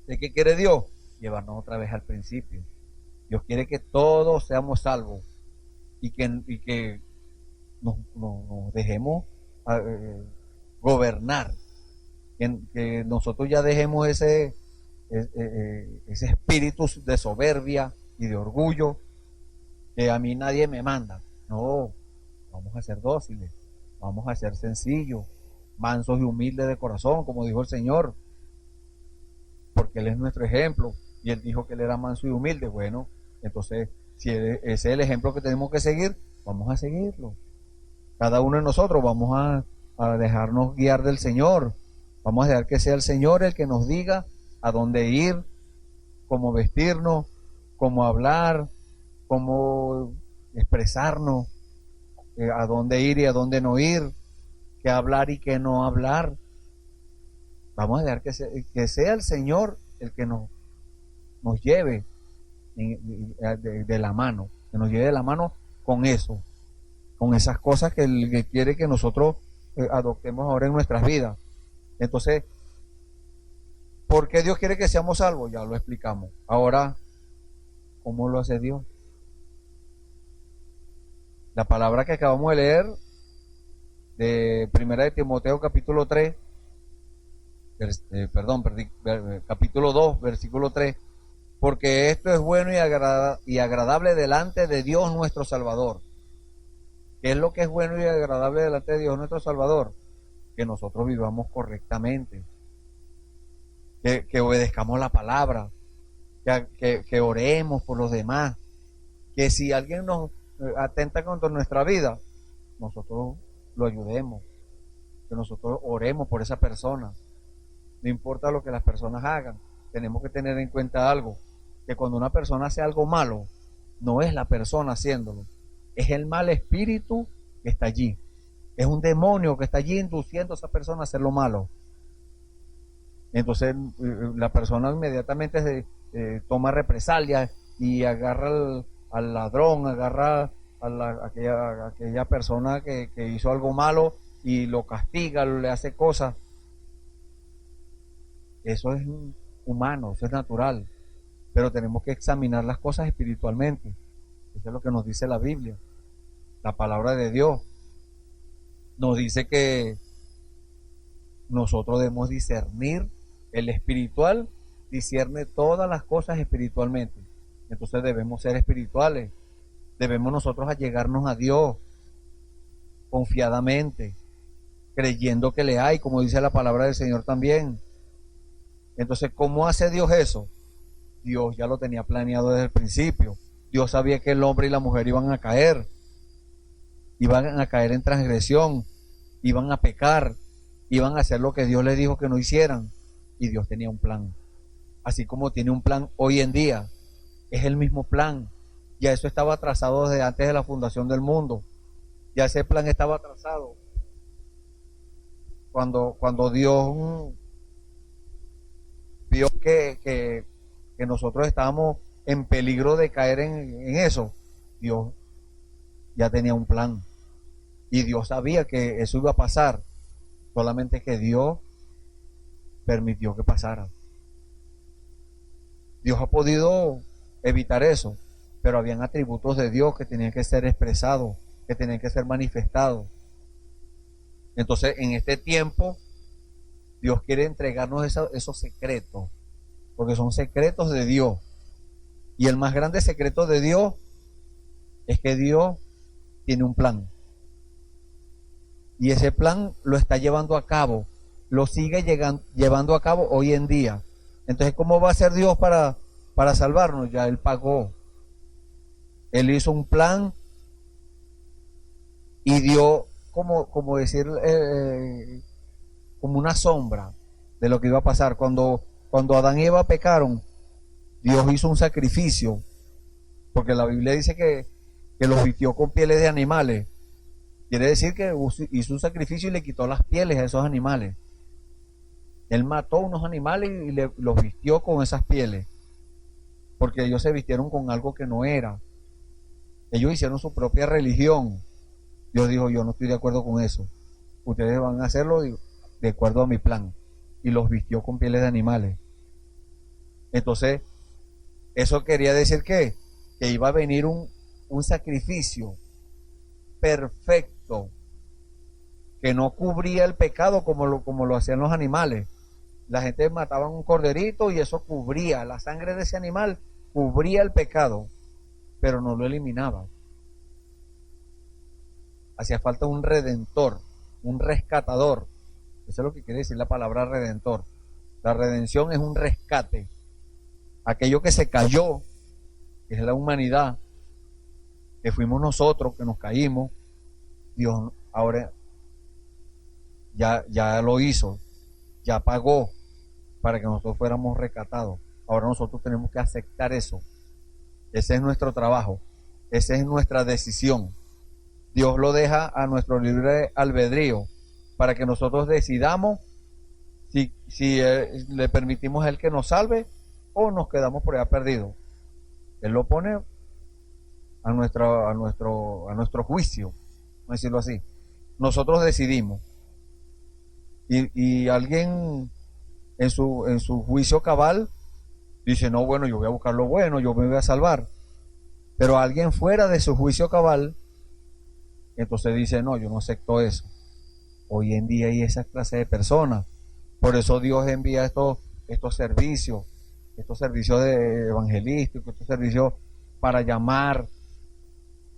¿De qué quiere Dios? Llevarnos otra vez al principio. Dios quiere que todos seamos salvos y que nos dejemos gobernar, que nosotros ya dejemos ese espíritu de soberbia y de orgullo, que a mí nadie me manda. No, vamos a ser dóciles, vamos a ser sencillos, mansos y humildes de corazón, como dijo el Señor, porque Él es nuestro ejemplo, y Él dijo que Él era manso y humilde. Bueno, entonces, si ese es el ejemplo que tenemos que seguir, vamos a seguirlo. Cada uno de nosotros vamos a dejarnos guiar del Señor. Vamos a dejar que sea el Señor el que nos diga a dónde ir, cómo vestirnos, cómo hablar, cómo expresarnos, a dónde ir y a dónde no ir, qué hablar y qué no hablar. Vamos a dejar que sea el Señor el que nos lleve de la mano, que nos lleve de la mano con eso, con esas cosas que Él quiere que nosotros adoptemos ahora en nuestras vidas. Entonces, ¿por qué Dios quiere que seamos salvos? Ya lo explicamos. Ahora, ¿cómo lo hace Dios? La palabra que acabamos de leer de 1 de Timoteo capítulo 3, capítulo 2, versículo 3, porque esto es bueno y agradable delante de Dios nuestro Salvador. ¿Qué es lo que es bueno y agradable delante de Dios nuestro Salvador? Que nosotros vivamos correctamente, que obedezcamos la palabra, que oremos por los demás, que si alguien nos atenta contra nuestra vida, nosotros lo ayudemos, que nosotros oremos por esa persona. No importa lo que las personas hagan, tenemos que tener en cuenta algo, que cuando una persona hace algo malo, no es la persona haciéndolo, es el mal espíritu que está allí, es un demonio que está allí induciendo a esa persona a hacer lo malo. Entonces la persona inmediatamente toma represalias y agarra al ladrón, agarra a aquella persona que hizo algo malo y lo castiga, le hace cosas. Eso es humano, eso es natural, pero tenemos que examinar las cosas espiritualmente. Eso es lo que nos dice la Biblia, la palabra de Dios. Nos dice que nosotros debemos discernir. El espiritual discierne todas las cosas espiritualmente. Entonces debemos ser espirituales. Debemos nosotros allegarnos a Dios confiadamente, creyendo que le hay, como dice la palabra del Señor también. Entonces, ¿cómo hace Dios eso? Dios ya lo tenía planeado desde el principio. Dios sabía que el hombre y la mujer iban a caer en transgresión, iban a pecar, iban a hacer lo que Dios les dijo que no hicieran, y Dios tenía un plan. Así como tiene un plan hoy en día, es el mismo plan. Ya eso estaba trazado desde antes de la fundación del mundo. Ya ese plan estaba trazado. Cuando Dios vio que nosotros estábamos en peligro de caer en eso, Dios ya tenía un plan. Y Dios sabía que eso iba a pasar, solamente que Dios permitió que pasara. Dios ha podido evitar eso, pero habían atributos de Dios que tenían que ser expresados, que tenían que ser manifestados. Entonces, en este tiempo, Dios quiere entregarnos esos secretos, porque son secretos de Dios. Y el más grande secreto de Dios es que Dios tiene un plan. Y ese plan lo está llevando a cabo, lo sigue llevando a cabo hoy en día. Entonces, ¿cómo va a ser Dios para salvarnos? Ya Él pagó. Él hizo un plan y dio, como decir, como una sombra de lo que iba a pasar. Cuando Adán y Eva pecaron, Dios hizo un sacrificio, porque la Biblia dice que que los vistió con pieles de animales. Quiere decir que hizo un sacrificio y le quitó las pieles a esos animales. Él mató unos animales y los vistió con esas pieles, porque ellos se vistieron con algo que no era. Ellos hicieron su propia religión. Dios dijo, yo no estoy de acuerdo con eso. Ustedes van a hacerlo de acuerdo a mi plan. Y los vistió con pieles de animales. Entonces, eso quería decir que iba a venir un sacrificio perfecto, que no cubría el pecado como lo hacían los animales. La gente mataba un corderito y eso cubría, la sangre de ese animal cubría el pecado, pero no lo eliminaba. Hacía falta un redentor, un rescatador. Eso es lo que quiere decir la palabra redentor. La redención es un rescate. Aquello que se cayó, que es la humanidad, que fuimos nosotros, que nos caímos, Dios ahora ya lo hizo, ya pagó para que nosotros fuéramos rescatados. Ahora nosotros tenemos que aceptar eso. Ese es nuestro trabajo, esa es nuestra decisión. Dios lo deja a nuestro libre albedrío para que nosotros decidamos si le permitimos a Él que nos salve o nos quedamos por allá perdidos. Él lo pone a nuestro juicio, vamos a decirlo así. Nosotros decidimos. Y alguien en su juicio cabal dice, no, bueno, yo voy a buscar lo bueno, yo me voy a salvar. Pero alguien fuera de su juicio cabal, entonces dice, no, yo no acepto eso. Hoy en día hay esa clase de personas. Por eso Dios envía estos servicios de evangelísticos, estos servicios para llamar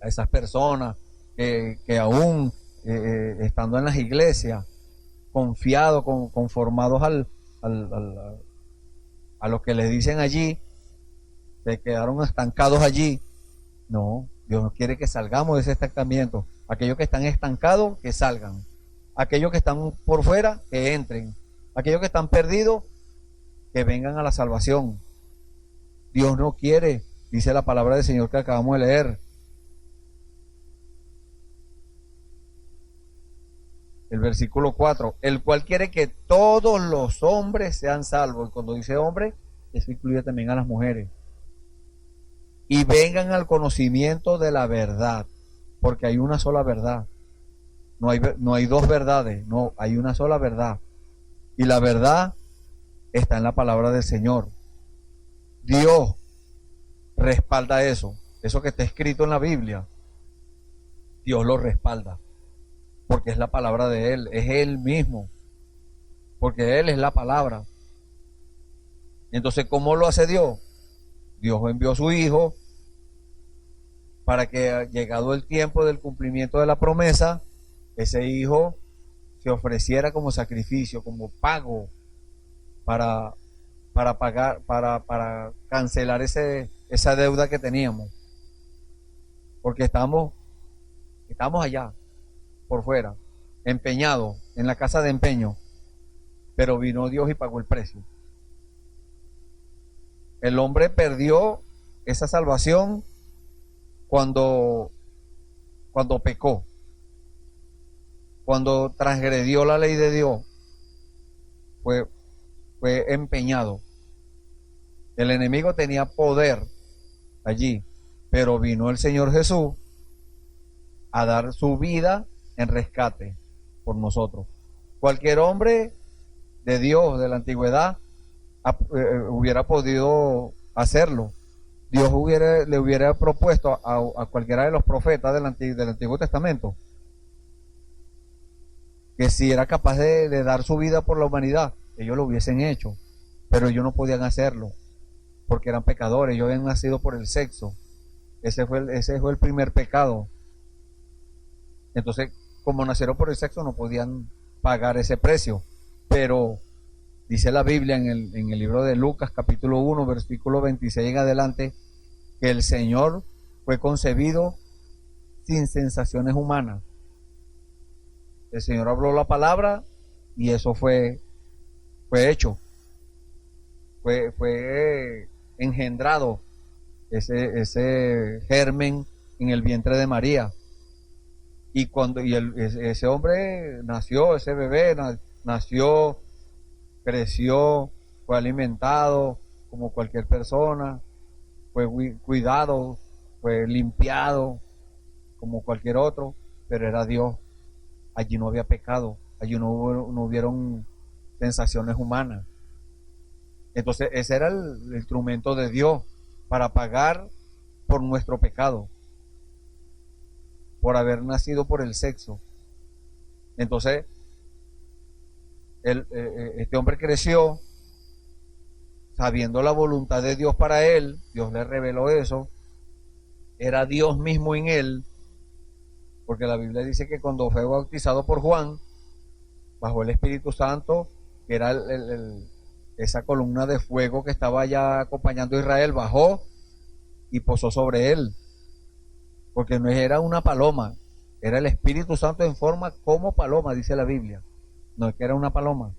a esas personas que aún estando en las iglesias, confiados, conformados a lo que les dicen allí, se quedaron estancados allí. No, Dios no quiere que salgamos de ese estancamiento. Aquellos que están estancados, que salgan. Aquellos que están por fuera, que entren. Aquellos que están perdidos, que vengan a la salvación. Dios no quiere, dice la palabra del Señor que acabamos de leer. El versículo 4, el cual quiere que todos los hombres sean salvos. Y cuando dice hombre, eso incluye también a las mujeres. Y vengan al conocimiento de la verdad, porque hay una sola verdad. No hay dos verdades, no, hay una sola verdad. Y la verdad está en la palabra del Señor. Dios respalda eso que está escrito en la Biblia. Dios lo respalda, porque es la palabra de Él, es Él mismo, porque Él es la palabra. Entonces, ¿cómo lo hace Dios? Dios envió a su Hijo para que, llegado el tiempo del cumplimiento de la promesa, ese Hijo se ofreciera como sacrificio, como pago para pagar, para cancelar esa deuda que teníamos. Porque estamos allá, por fuera, empeñados, en la casa de empeño. Pero vino Dios y pagó el precio. El hombre perdió esa salvación cuando pecó, cuando transgredió la ley de Dios, fue empeñado. El enemigo tenía poder allí, pero vino el Señor Jesús a dar su vida en rescate por nosotros. Cualquier hombre de Dios de la antigüedad hubiera podido hacerlo. Dios le hubiera propuesto a cualquiera de los profetas del Antiguo Testamento que si era capaz de dar su vida por la humanidad, ellos lo hubiesen hecho, pero ellos no podían hacerlo porque eran pecadores. Ellos habían nacido por el sexo. Ese fue el primer pecado. Entonces, como nacieron por el sexo, no podían pagar ese precio. Pero dice la Biblia en el libro de Lucas, capítulo 1, versículo 26 en adelante, que el Señor fue concebido sin sensaciones humanas. El Señor habló la palabra y eso fue hecho. Fue engendrado ese germen en el vientre de María. Y ese hombre nació, ese bebé nació, creció, fue alimentado como cualquier persona, fue cuidado, fue limpiado como cualquier otro, pero era Dios. Allí no había pecado, allí no hubieron sensaciones humanas. Entonces ese era el instrumento de Dios para pagar por nuestro pecado, por haber nacido por el sexo. Entonces este hombre creció sabiendo la voluntad de Dios para él. Dios le reveló eso, era Dios mismo en él, porque la Biblia dice que cuando fue bautizado por Juan, bajo el Espíritu Santo, que era esa columna de fuego que estaba ya acompañando a Israel, bajó y posó sobre él, porque no era una paloma, era el Espíritu Santo en forma como paloma, dice la Biblia, no es que era una paloma.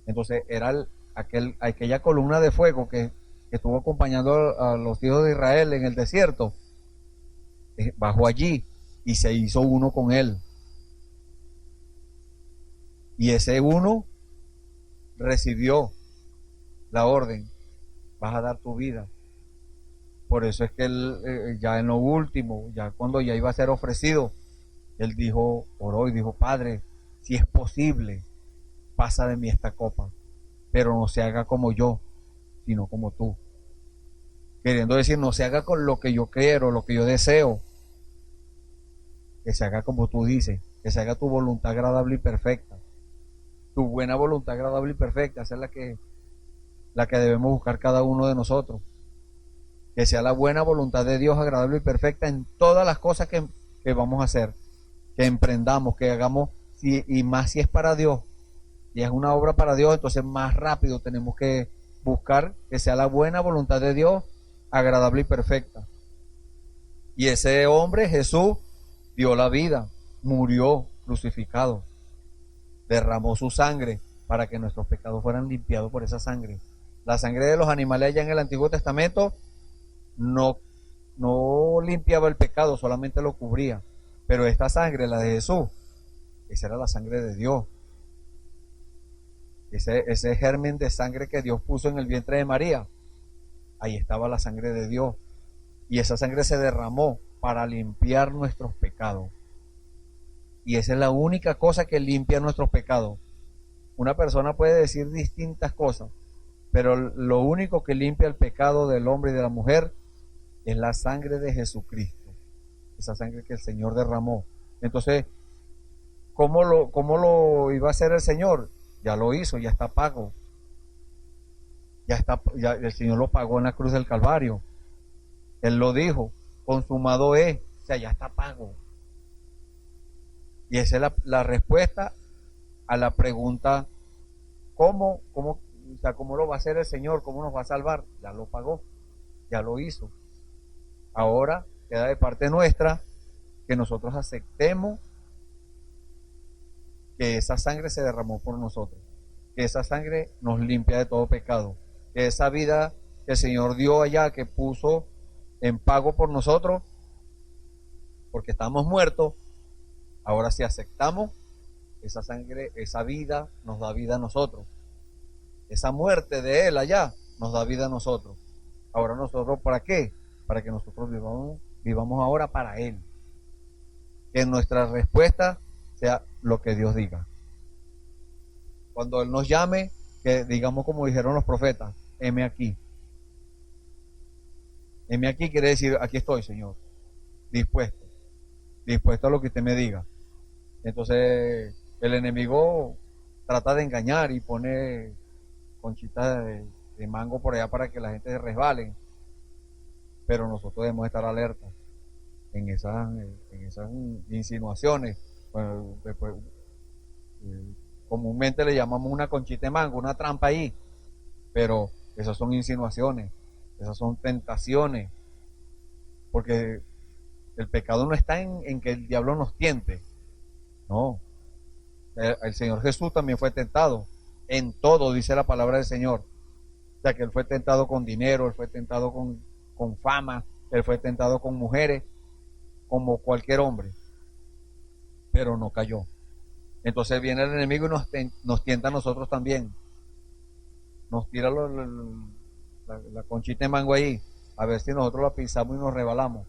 Entonces era aquella columna de fuego que estuvo acompañando a los hijos de Israel en el desierto, bajó allí y se hizo uno con él. Y ese uno recibió la orden: vas a dar tu vida. Por eso es que él, ya en lo último, ya cuando ya iba a ser ofrecido, él oró y dijo: Padre, si es posible, pasa de mí esta copa, pero no se haga como yo, sino como tú. Queriendo decir, no se haga con lo que yo quiero, lo que yo deseo, que se haga como tú dices, que se haga tu voluntad agradable y perfecta. Tu buena voluntad agradable y perfecta, esa es la que debemos buscar cada uno de nosotros. Que sea la buena voluntad de Dios agradable y perfecta en todas las cosas que vamos a hacer, que emprendamos, que hagamos, y más si es para Dios, y es una obra para Dios, entonces más rápido tenemos que buscar que sea la buena voluntad de Dios agradable y perfecta. Y ese hombre, Jesús, dio la vida, murió crucificado, derramó su sangre para que nuestros pecados fueran limpiados por esa sangre. La sangre de los animales allá en el Antiguo Testamento no limpiaba el pecado, solamente lo cubría. Pero esta sangre, la de Jesús, esa era la sangre de Dios. Ese germen de sangre que Dios puso en el vientre de María, ahí estaba la sangre de Dios. Y esa sangre se derramó para limpiar nuestros pecados. Y esa es la única cosa que limpia nuestros pecados. Una persona puede decir distintas cosas, pero lo único que limpia el pecado del hombre y de la mujer es la sangre de Jesucristo. Esa sangre que el Señor derramó. Entonces, ¿cómo lo iba a hacer el Señor? Ya lo hizo, ya está pago. Ya el Señor lo pagó en la cruz del Calvario. Él lo dijo: consumado es, o sea, ya está pago. Y esa es la respuesta a la pregunta: ¿cómo lo va a hacer el Señor? ¿Cómo nos va a salvar? Ya lo pagó, ya lo hizo. Ahora queda de parte nuestra que nosotros aceptemos que esa sangre se derramó por nosotros, que esa sangre nos limpia de todo pecado, que esa vida que el Señor dio allá, que puso en pago por nosotros, porque estamos muertos, ahora si aceptamos esa sangre, esa vida nos da vida a nosotros. Esa muerte de Él allá nos da vida a nosotros. Ahora nosotros, ¿para qué? Para que nosotros vivamos ahora para Él. Que nuestra respuesta sea lo que Dios diga. Cuando Él nos llame, que digamos como dijeron los profetas: heme aquí. Heme aquí quiere decir: aquí estoy, Señor, dispuesto a lo que usted me diga. Entonces el enemigo trata de engañar y pone conchitas de mango por allá para que la gente se resbale, pero nosotros debemos estar alertas en esas insinuaciones. Bueno, después, comúnmente le llamamos una conchita de mango, una trampa ahí, pero esas son insinuaciones, esas son tentaciones, porque el pecado no está en que el diablo nos tiente, no. El Señor Jesús también fue tentado en todo, dice la palabra del Señor. O sea, que Él fue tentado con dinero, Él fue tentado con fama, Él fue tentado con mujeres, como cualquier hombre, pero no cayó. Entonces viene el enemigo y nos tienta a nosotros también. Nos tira la conchita de mango ahí, a ver si nosotros la pisamos y nos rebalamos.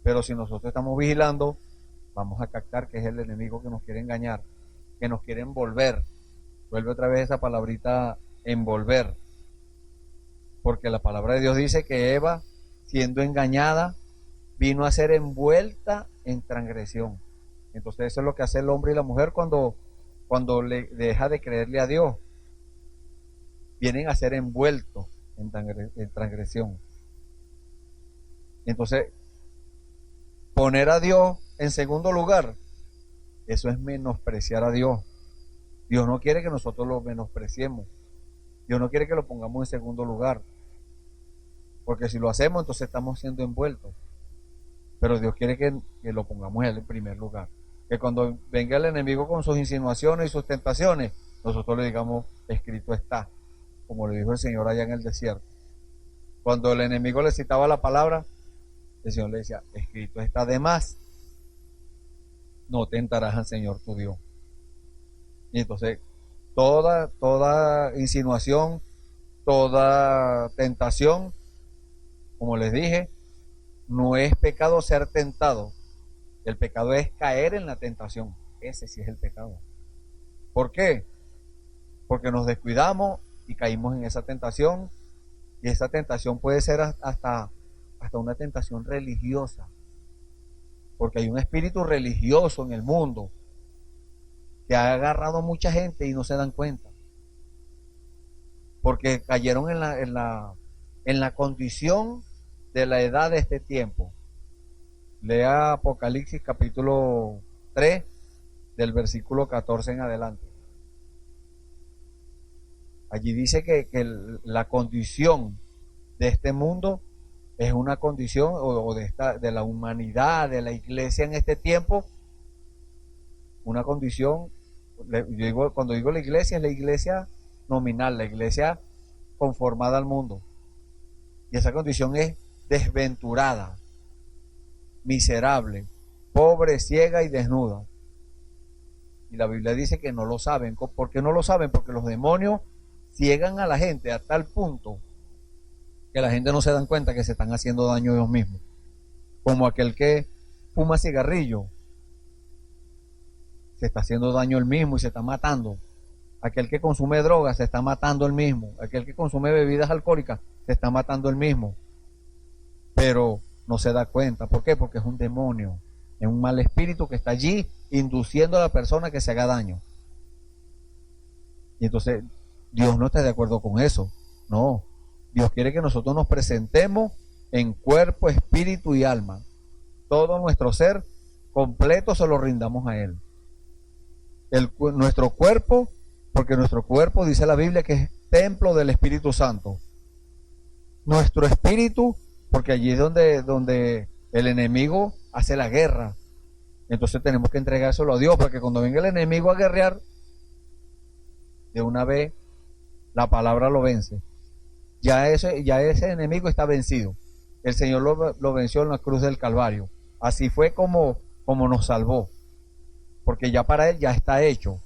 Pero si nosotros estamos vigilando, vamos a captar que es el enemigo que nos quiere engañar, que nos quiere envolver. Vuelve otra vez esa palabrita, envolver. Porque la palabra de Dios dice que Eva, siendo engañada, vino a ser envuelta en transgresión. Entonces eso es lo que hace el hombre y la mujer cuando le deja de creerle a Dios. Vienen a ser envueltos en transgresión. Entonces, poner a Dios en segundo lugar, eso es menospreciar a Dios. Dios no quiere que nosotros lo menospreciemos. Dios no quiere que lo pongamos en segundo lugar. Porque si lo hacemos, entonces estamos siendo envueltos. Pero Dios quiere que lo pongamos en el primer lugar. Que cuando venga el enemigo con sus insinuaciones y sus tentaciones, nosotros le digamos, escrito está, como le dijo el Señor allá en el desierto. Cuando el enemigo le citaba la palabra, el Señor le decía, escrito está, además, no tentarás al Señor tu Dios. Y entonces, toda insinuación, toda tentación, como les dije, no es pecado ser tentado. El pecado es caer en la tentación. Ese sí es el pecado. ¿Por qué? Porque nos descuidamos y caímos en esa tentación. Y esa tentación puede ser hasta una tentación religiosa. Porque hay un espíritu religioso en el mundo que ha agarrado a mucha gente y no se dan cuenta. Porque cayeron en la condición de la edad de este tiempo. Lea Apocalipsis capítulo 3 del versículo 14 en adelante. Allí dice que la condición de este mundo es una condición de la humanidad, de la iglesia en este tiempo, una condición, cuando digo la iglesia, es la iglesia nominal, la iglesia conformada al mundo. Y esa condición es desventurada, miserable, pobre, ciega y desnuda. Y la Biblia dice que no lo saben. ¿Por qué no lo saben? Porque los demonios ciegan a la gente a tal punto que la gente no se dan cuenta que se están haciendo daño a ellos mismos. Como aquel que fuma cigarrillo, se está haciendo daño él mismo y se está matando. Aquel que consume drogas se está matando él mismo. Aquel que consume bebidas alcohólicas se está matando él mismo. Pero no se da cuenta. ¿Por qué? Porque es un demonio, es un mal espíritu que está allí induciendo a la persona que se haga daño. Y entonces Dios no está de acuerdo con eso. No, Dios quiere que nosotros nos presentemos en cuerpo, espíritu y alma. Todo nuestro ser completo se lo rindamos a Él. Nuestro cuerpo, porque nuestro cuerpo dice la Biblia que es templo del Espíritu Santo. Nuestro espíritu, porque allí es donde el enemigo hace la guerra. Entonces tenemos que entregárselo a Dios, para que cuando venga el enemigo a guerrear, de una vez la palabra lo vence. Ya ese enemigo está vencido. El Señor lo venció en la cruz del Calvario. Así fue como nos salvó. Porque ya para Él ya está hecho.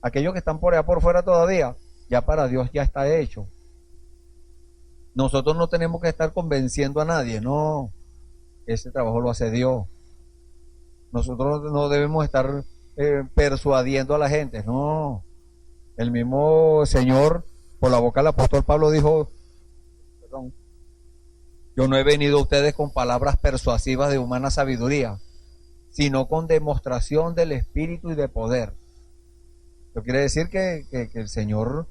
Aquellos que están por allá por fuera todavía, ya para Dios ya está hecho. Nosotros no tenemos que estar convenciendo a nadie, no. Ese trabajo lo hace Dios. Nosotros no debemos estar persuadiendo a la gente, no. El mismo Señor, por la boca del apóstol Pablo, dijo, perdón, yo no he venido a ustedes con palabras persuasivas de humana sabiduría, sino con demostración del Espíritu y de poder. Eso quiere decir que el Señor,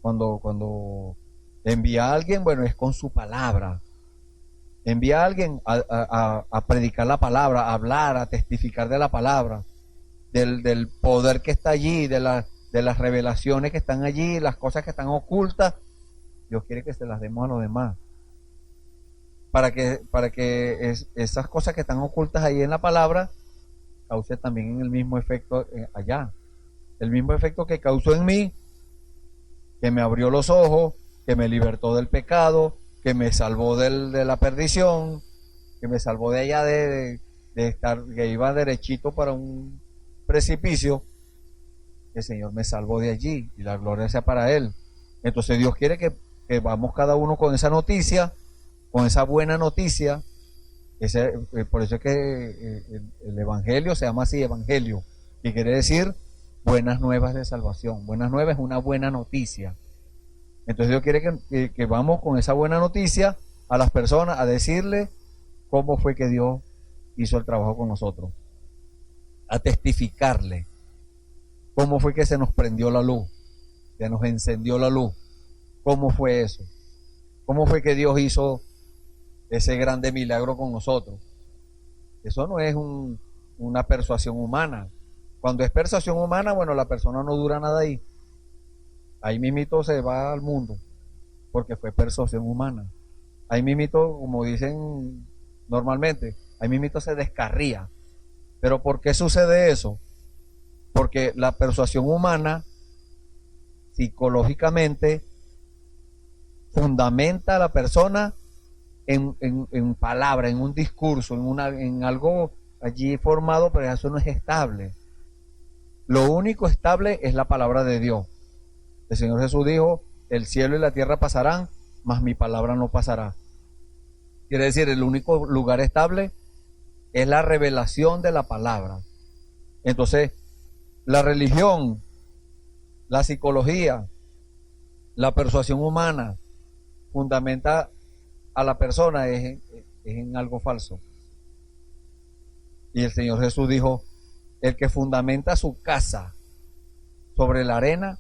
cuando envía a alguien, bueno, es con su palabra. Envía a alguien a predicar la palabra, a hablar, a testificar de la palabra, del poder que está allí, de las revelaciones que están allí, las cosas que están ocultas. Dios quiere que se las demos a los demás. Para que esas cosas que están ocultas ahí en la palabra cause también el mismo efecto allá. El mismo efecto que causó en mí, que me abrió los ojos, que me libertó del pecado, que me salvó de la perdición, que me salvó de allá de que iba derechito para un precipicio, el Señor me salvó de allí y la gloria sea para Él. Entonces Dios quiere que vamos cada uno con esa noticia, con esa buena noticia. Por eso es que el Evangelio se llama así, Evangelio, que quiere decir buenas nuevas de salvación. Buenas nuevas es una buena noticia. Entonces Dios quiere que vamos con esa buena noticia a las personas, a decirle cómo fue que Dios hizo el trabajo con nosotros, a testificarle cómo fue que se nos prendió la luz, que nos encendió la luz, cómo fue eso, cómo fue que Dios hizo ese grande milagro con nosotros. Eso no es una persuasión humana. Cuando es persuasión humana, bueno, la persona no dura nada ahí. Ahí mismito se va al mundo, porque fue persuasión humana. Ahí mismito, como dicen normalmente, ahí mismito se descarría. ¿Pero por qué sucede eso? Porque la persuasión humana, psicológicamente, fundamenta a la persona en palabra, en un discurso, en algo allí formado, pero eso no es estable. Lo único estable es la palabra de Dios. El Señor Jesús dijo, el cielo y la tierra pasarán, mas mi palabra no pasará. Quiere decir, el único lugar estable es la revelación de la palabra. Entonces, la religión, la psicología, la persuasión humana fundamenta a la persona es en algo falso. Y el Señor Jesús dijo, el que fundamenta su casa sobre la arena,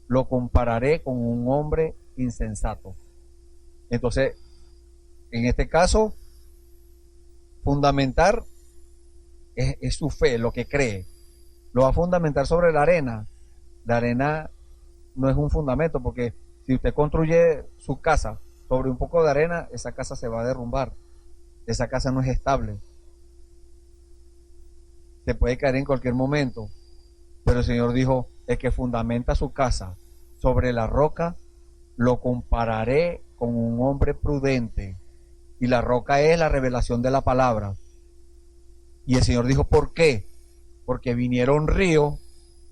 lo compararé con un hombre insensato. Entonces, en este caso, fundamentar es su fe, lo que cree. Lo va a fundamentar sobre la arena. La arena no es un fundamento, porque si usted construye su casa sobre un poco de arena, esa casa se va a derrumbar. Esa casa no es estable. Se puede caer en cualquier momento. Pero el Señor dijo, el que fundamenta su casa sobre la roca, lo compararé con un hombre prudente. Y la roca es la revelación de la palabra. Y el Señor dijo, ¿por qué? Porque vinieron ríos,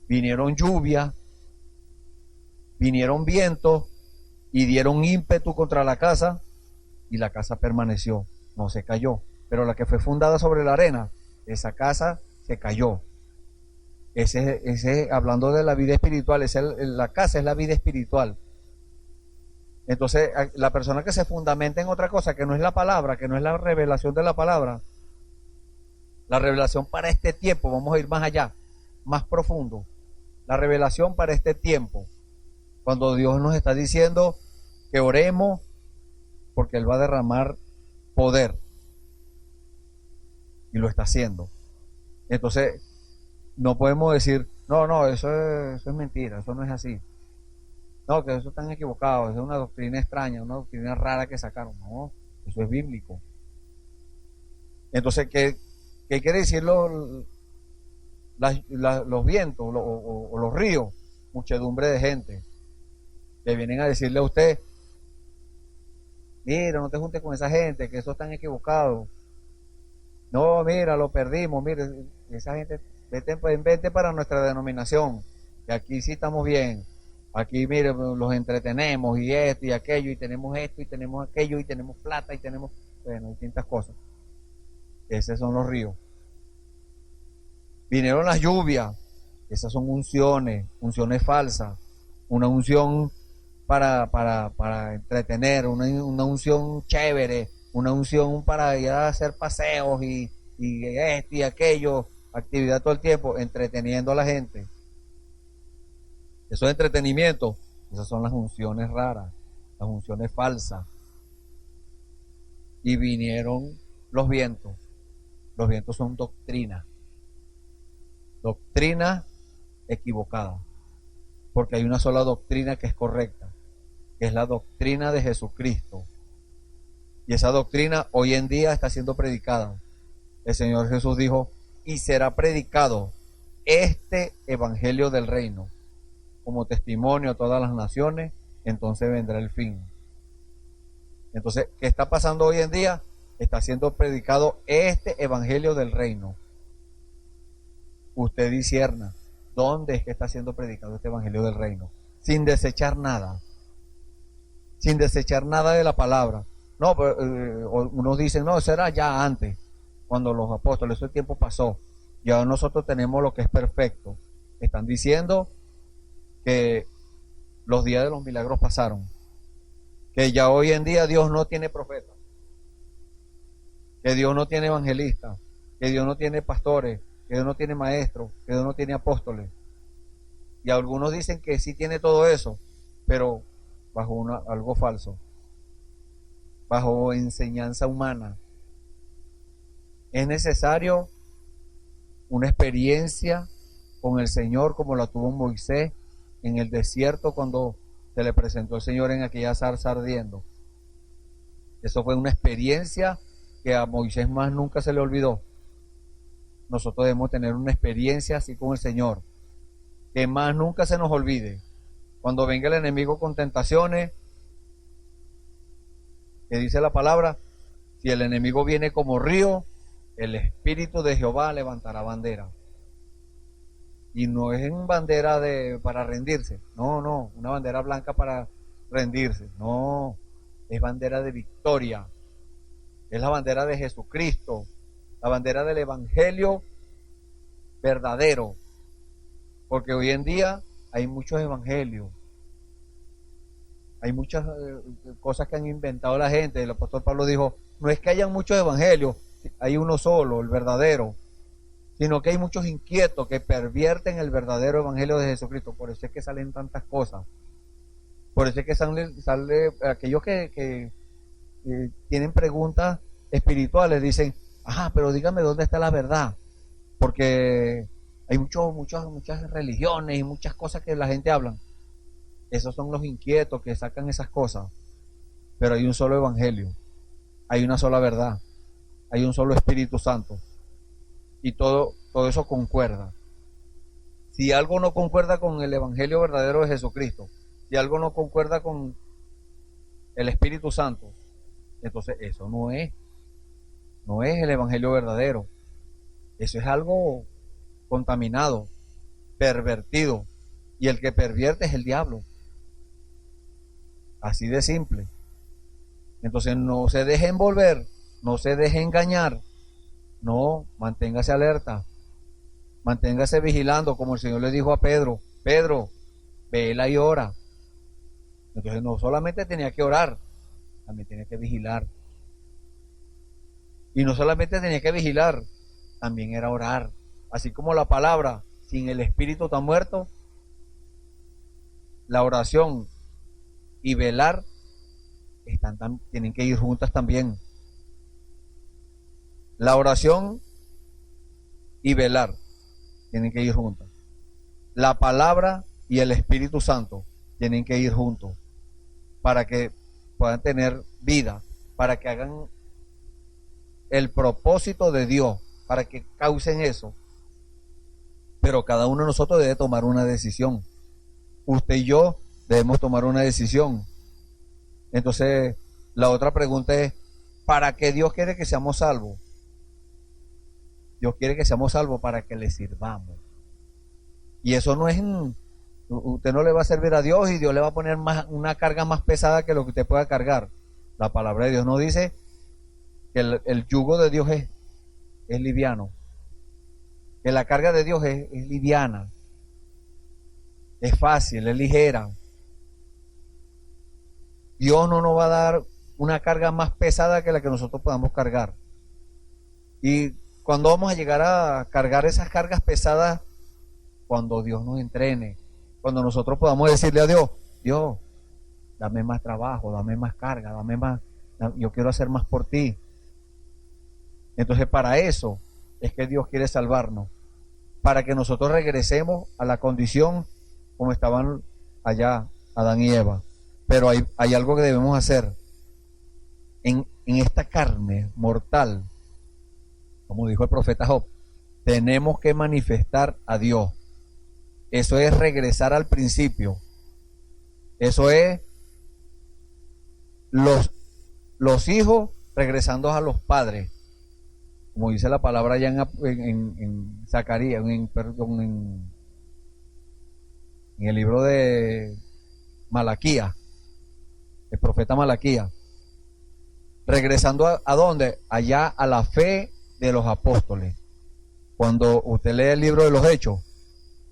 vinieron lluvia, vinieron vientos y dieron ímpetu contra la casa, y la casa permaneció, no se cayó. Pero la que fue fundada sobre la arena, esa casa se cayó. Ese hablando de la vida espiritual, la casa es la vida espiritual. Entonces, la persona que se fundamenta en otra cosa que no es la palabra, que no es la revelación de la palabra, la revelación para este tiempo, vamos a ir más allá, más profundo. La revelación para este tiempo, cuando Dios nos está diciendo que oremos porque Él va a derramar poder, y lo está haciendo. Entonces, no podemos decir, no, eso es mentira, eso no es así. No, que eso están equivocados, es una doctrina extraña, una doctrina rara que sacaron. No, eso es bíblico. Entonces, ¿qué quiere decir los vientos o los ríos? Muchedumbre de gente que vienen a decirle a usted, mira, no te juntes con esa gente, que eso están equivocados. No, mira, lo perdimos, mire, esa gente, vete para nuestra denominación, que aquí sí estamos bien. Aquí, mire, los entretenemos y esto y aquello, y tenemos esto y tenemos aquello, y tenemos plata y tenemos, bueno, distintas cosas. Esos son los ríos. Vinieron las lluvias, esas son unciones falsas, una unción para entretener, una unción chévere, una unción para ir a hacer paseos y esto y aquello, actividad todo el tiempo, entreteniendo a la gente. Eso es entretenimiento. Esas son las unciones raras, las unciones falsas. Y vinieron los vientos. Los vientos son doctrina equivocada, porque hay una sola doctrina que es correcta, que es la doctrina de Jesucristo. Y esa doctrina hoy en día está siendo predicada. El Señor Jesús dijo, y será predicado este evangelio del reino como testimonio a todas las naciones, entonces vendrá el fin. Entonces, ¿qué está pasando hoy en día? está siendo predicado este evangelio del reino. Usted discierna dónde es que está siendo predicado este evangelio del reino, sin desechar nada de la palabra. No, pero, unos dicen, no, eso era ya antes, cuando los apóstoles, ese tiempo pasó, y ahora nosotros tenemos lo que es perfecto. Están diciendo que los días de los milagros pasaron, que ya hoy en día Dios no tiene profeta, que Dios no tiene evangelistas, que Dios no tiene pastores, que Dios no tiene maestros, que Dios no tiene apóstoles. Y algunos dicen que sí tiene todo eso, pero bajo algo falso, bajo enseñanza humana. Es necesario una experiencia con el Señor como la tuvo Moisés en el desierto cuando se le presentó el Señor en aquella zarza ardiendo. Eso fue una experiencia que a Moisés más nunca se le olvidó. Nosotros debemos tener una experiencia así con el Señor, que más nunca se nos olvide. Cuando venga el enemigo con tentaciones, que dice la palabra, si el enemigo viene como río, el Espíritu de Jehová levantará bandera. Y no es en bandera para rendirse, no, una bandera blanca para rendirse, no, es bandera de victoria, es la bandera de Jesucristo, la bandera del evangelio verdadero, porque hoy en día hay muchos evangelios, hay muchas cosas que han inventado la gente. El apóstol Pablo dijo, no es que hayan muchos evangelios, hay uno solo, el verdadero, sino que hay muchos inquietos que pervierten el verdadero evangelio de Jesucristo. Por eso es que salen tantas cosas, por eso es que sale aquellos que tienen preguntas espirituales, dicen, pero dígame dónde está la verdad, porque hay muchas religiones y muchas cosas que la gente habla. Esos son los inquietos que sacan esas cosas, pero hay un solo evangelio, hay una sola verdad, hay un solo Espíritu Santo, y todo eso concuerda. Si algo no concuerda con el evangelio verdadero de Jesucristo, si algo no concuerda con el Espíritu Santo, entonces eso no es el evangelio verdadero. Eso es algo contaminado, pervertido, y el que pervierte es el diablo. Así de simple. Entonces no se deje envolver, no se deje engañar, no, manténgase alerta, manténgase vigilando, como el Señor le dijo a Pedro, vela y ora. Entonces no solamente tenía que orar, también tenía que vigilar. Y no solamente tenía que vigilar, también era orar. Así como la palabra, sin el Espíritu está muerto, la oración y velar tienen que ir juntas también. La oración y velar tienen que ir juntas. La palabra y el Espíritu Santo tienen que ir juntos para que puedan tener vida, para que hagan el propósito de Dios, para que causen eso. Pero cada uno de nosotros debe tomar una decisión. Usted y yo debemos tomar una decisión. Entonces, la otra pregunta es, ¿para qué Dios quiere que seamos salvos? Dios quiere que seamos salvos para que le sirvamos. Y eso no es, usted no le va a servir a Dios y Dios le va a poner una carga más pesada que lo que usted pueda cargar. La palabra de Dios nos dice que el yugo de Dios es liviano, que la carga de Dios es liviana, es fácil, es ligera. Dios no nos va a dar una carga más pesada que la que nosotros podamos cargar. Y cuando vamos a llegar a cargar esas cargas pesadas, cuando Dios nos entrene, cuando nosotros podamos decirle a Dios, Dios, dame más trabajo, dame más carga, dame más, yo quiero hacer más por ti. Entonces para eso es que Dios quiere salvarnos, para que nosotros regresemos a la condición como estaban allá Adán y Eva. Pero hay algo que debemos hacer en esta carne mortal, como dijo el profeta Job, tenemos que manifestar a Dios. Eso es regresar al principio. Eso es los hijos regresando a los padres, como dice la palabra allá en Zacarías, en el libro de Malaquías, el profeta Malaquías, regresando a dónde, allá a la fe de los apóstoles. Cuando usted lee el libro de los Hechos,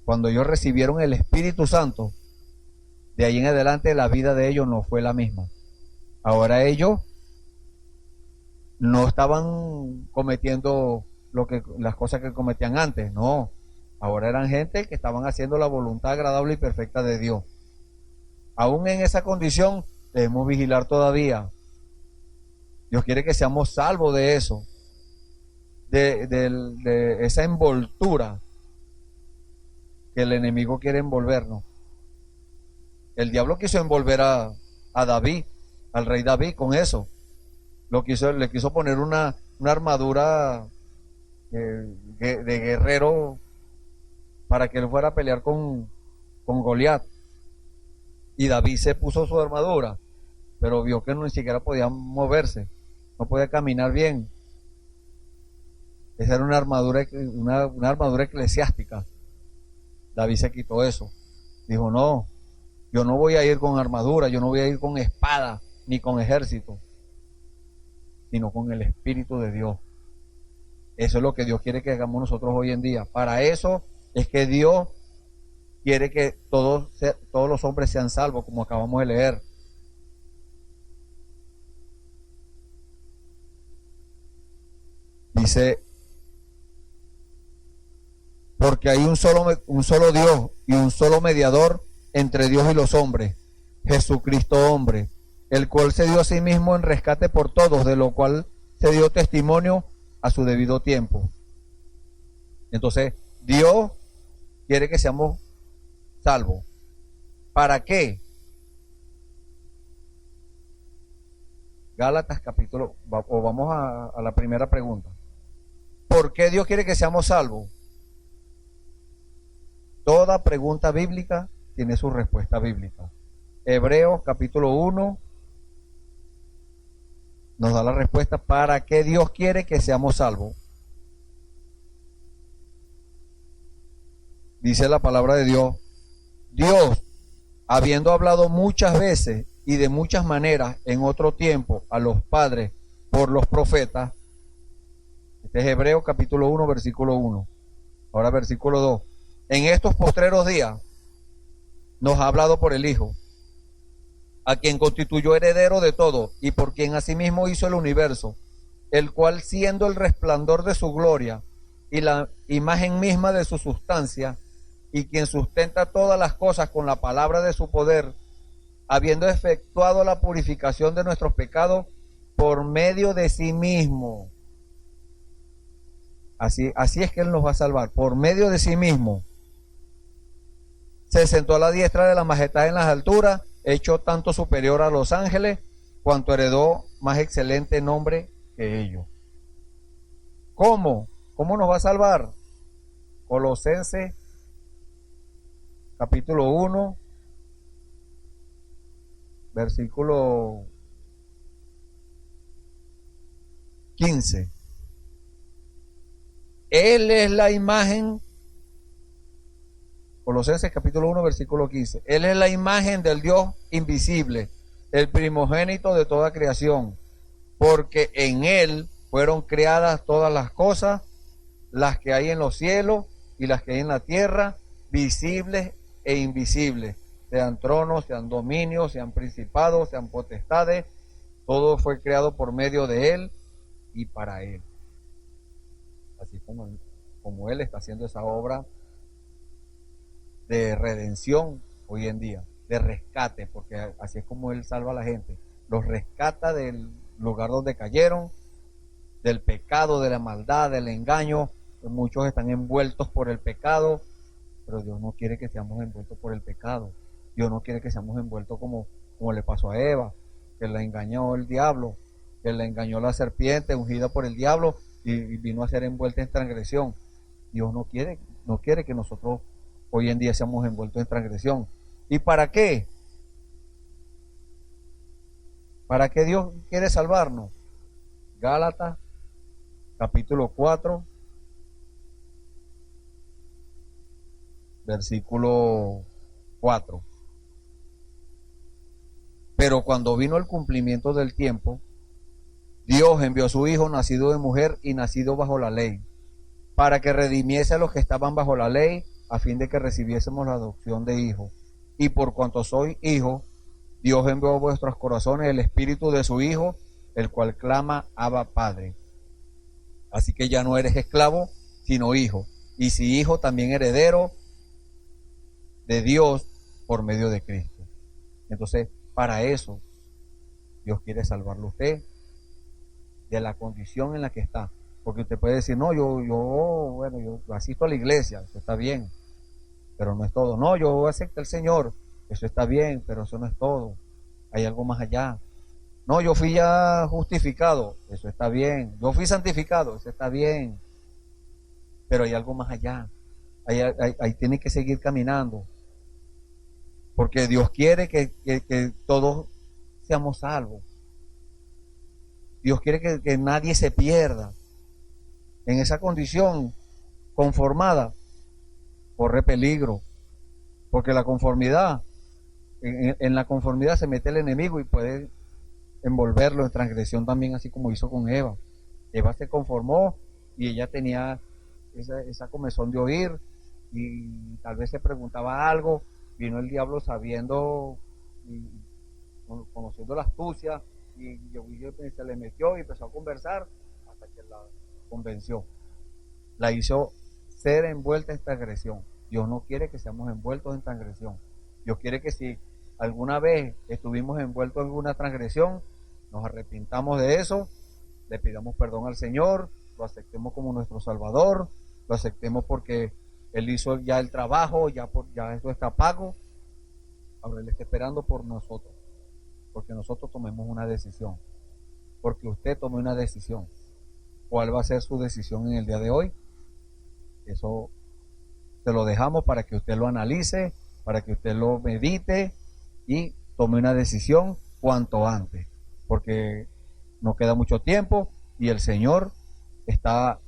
cuando ellos recibieron el Espíritu Santo, de ahí en adelante la vida de ellos no fue la misma. Ahora ellos no estaban cometiendo las cosas que cometían antes, no. Ahora eran gente que estaban haciendo la voluntad agradable y perfecta de Dios. Aún en esa condición debemos vigilar todavía. Dios quiere que seamos salvos de eso, de esa envoltura que el enemigo quiere envolvernos. El diablo quiso envolver a David, al rey David, con eso. Le quiso poner una armadura de guerrero para que él fuera a pelear con Goliat. Y David se puso su armadura, pero vio que no ni siquiera podía moverse, no podía caminar bien. Esa era una armadura eclesiástica. David se quitó eso. Dijo, no, yo no voy a ir con armadura, yo no voy a ir con espada, ni con ejército, sino con el Espíritu de Dios. Eso es lo que Dios quiere que hagamos nosotros hoy en día. Para eso es que Dios quiere que todos los hombres sean salvos, como acabamos de leer. Dice, porque hay un solo Dios y un solo mediador entre Dios y los hombres, Jesucristo hombre, el cual se dio a sí mismo en rescate por todos, de lo cual se dio testimonio a su debido tiempo. Entonces, Dios quiere que seamos salvos. ¿Para qué? Gálatas capítulo, o vamos a la primera pregunta. ¿Por qué Dios quiere que seamos salvos? Toda pregunta bíblica tiene su respuesta bíblica. Hebreos capítulo 1 nos da la respuesta para qué Dios quiere que seamos salvos. Dice la palabra de Dios, Dios, habiendo hablado muchas veces y de muchas maneras en otro tiempo a los padres por los profetas. Este es Hebreos capítulo 1, versículo 1. Ahora versículo 2. En estos postreros días nos ha hablado por el Hijo, a quien constituyó heredero de todo y por quien asimismo hizo el universo, el cual siendo el resplandor de su gloria y la imagen misma de su sustancia, y quien sustenta todas las cosas con la palabra de su poder, habiendo efectuado la purificación de nuestros pecados por medio de sí mismo. Así es que Él nos va a salvar, por medio de sí mismo. Se sentó a la diestra de la majestad en las alturas, hecho tanto superior a los ángeles, cuanto heredó más excelente nombre que ellos. ¿Cómo? ¿Cómo nos va a salvar? Colosenses capítulo 1, versículo 15. Él es la imagen, Colosenses capítulo 1, versículo 15. Él es la imagen del Dios invisible, el primogénito de toda creación, porque en Él fueron creadas todas las cosas, las que hay en los cielos y las que hay en la tierra, visibles e invisibles, sean tronos, sean dominios, sean principados, sean potestades, todo fue creado por medio de Él y para Él. Así como Él está haciendo esa obra de redención hoy en día, de rescate, porque así es como Él salva a la gente, los rescata del lugar donde cayeron, del pecado, de la maldad, del engaño. Muchos están envueltos por el pecado, pero Dios no quiere que seamos envueltos por el pecado. Dios no quiere que seamos envueltos como le pasó a Eva, que la engañó el diablo, que la engañó la serpiente ungida por el diablo y vino a ser envuelta en transgresión. Dios no quiere que nosotros hoy en día seamos envueltos en transgresión. ¿Y para qué? ¿Para qué Dios quiere salvarnos? Gálatas, capítulo 4, versículo 4. Pero cuando vino el cumplimiento del tiempo, Dios envió a su Hijo, nacido de mujer y nacido bajo la ley, para que redimiese a los que estaban bajo la ley, a fin de que recibiésemos la adopción de hijos. Y por cuanto soy hijo, Dios envió a vuestros corazones el espíritu de su Hijo, el cual clama, Abba, Padre. Así que ya no eres esclavo, sino hijo. Y si hijo, también heredero de Dios por medio de Cristo. Entonces, para eso, Dios quiere salvarlo a usted de la condición en la que está. Porque usted puede decir, no, yo asisto a la iglesia, eso está bien, pero no es todo. No, yo acepto al Señor, eso está bien, pero eso no es todo. Hay algo más allá. No, yo fui ya justificado, eso está bien. Yo fui santificado, eso está bien. Pero hay algo más allá. Ahí tiene que seguir caminando. Porque Dios quiere que todos seamos salvos. Dios quiere que nadie se pierda. En esa condición conformada, corre peligro. Porque la conformidad, en la conformidad se mete el enemigo y puede envolverlo en transgresión también, así como hizo con Eva. Eva se conformó y ella tenía esa comezón de oír y tal vez se preguntaba algo. Vino el diablo sabiendo y conociendo la astucia y se le metió y empezó a conversar hasta que la convenció. La hizo ser envuelta en transgresión. Dios no quiere que seamos envueltos en transgresión. Dios quiere que si alguna vez estuvimos envueltos en alguna transgresión, nos arrepintamos de eso, le pidamos perdón al Señor, lo aceptemos como nuestro Salvador, lo aceptemos porque Él hizo ya el trabajo, ya esto está pago. Ahora Él está esperando por nosotros, porque nosotros tomemos una decisión, porque usted tome una decisión. ¿Cuál va a ser su decisión en el día de hoy? Eso se lo dejamos para que usted lo analice, para que usted lo medite y tome una decisión cuanto antes, porque no queda mucho tiempo y el Señor está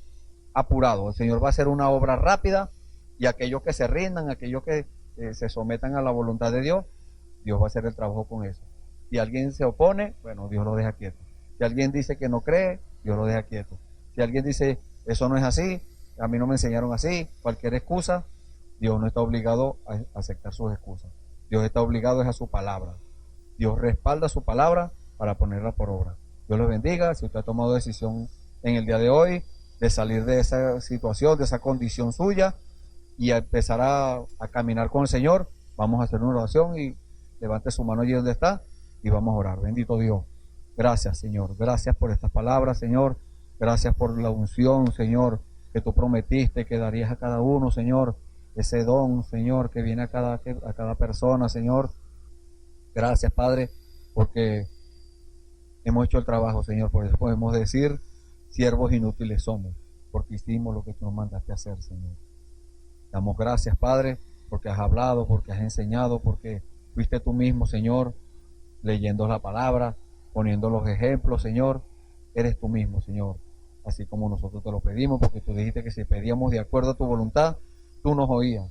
apurado. El Señor va a hacer una obra rápida y aquellos que se rindan, aquellos que se sometan a la voluntad de Dios, Dios va a hacer el trabajo con eso. Si alguien se opone, bueno, Dios lo deja quieto. Si alguien dice que no cree, Dios lo deja quieto. Si alguien dice, eso no es así, a mí no me enseñaron así, cualquier excusa, Dios no está obligado a aceptar sus excusas. Dios está obligado a su palabra. Dios respalda su palabra para ponerla por obra. Dios les bendiga. Si usted ha tomado decisión en el día de hoy de salir de esa situación, de esa condición suya y a empezar a caminar con el Señor, vamos a hacer una oración y levante su mano allí donde está y vamos a orar. Bendito Dios. Gracias, Señor. Gracias por estas palabras, Señor. Gracias por la unción, Señor, que tú prometiste que darías a cada uno, Señor. Ese don, Señor, que viene a cada persona, Señor. Gracias, Padre, porque hemos hecho el trabajo, Señor. Por eso podemos decir, siervos inútiles somos, porque hicimos lo que tú nos mandaste a hacer, Señor. Damos gracias, Padre, porque has hablado, porque has enseñado, porque fuiste tú mismo, Señor, leyendo la palabra, poniendo los ejemplos, Señor. Eres tú mismo, Señor, así como nosotros te lo pedimos, porque tú dijiste que si pedíamos de acuerdo a tu voluntad, tú nos oías.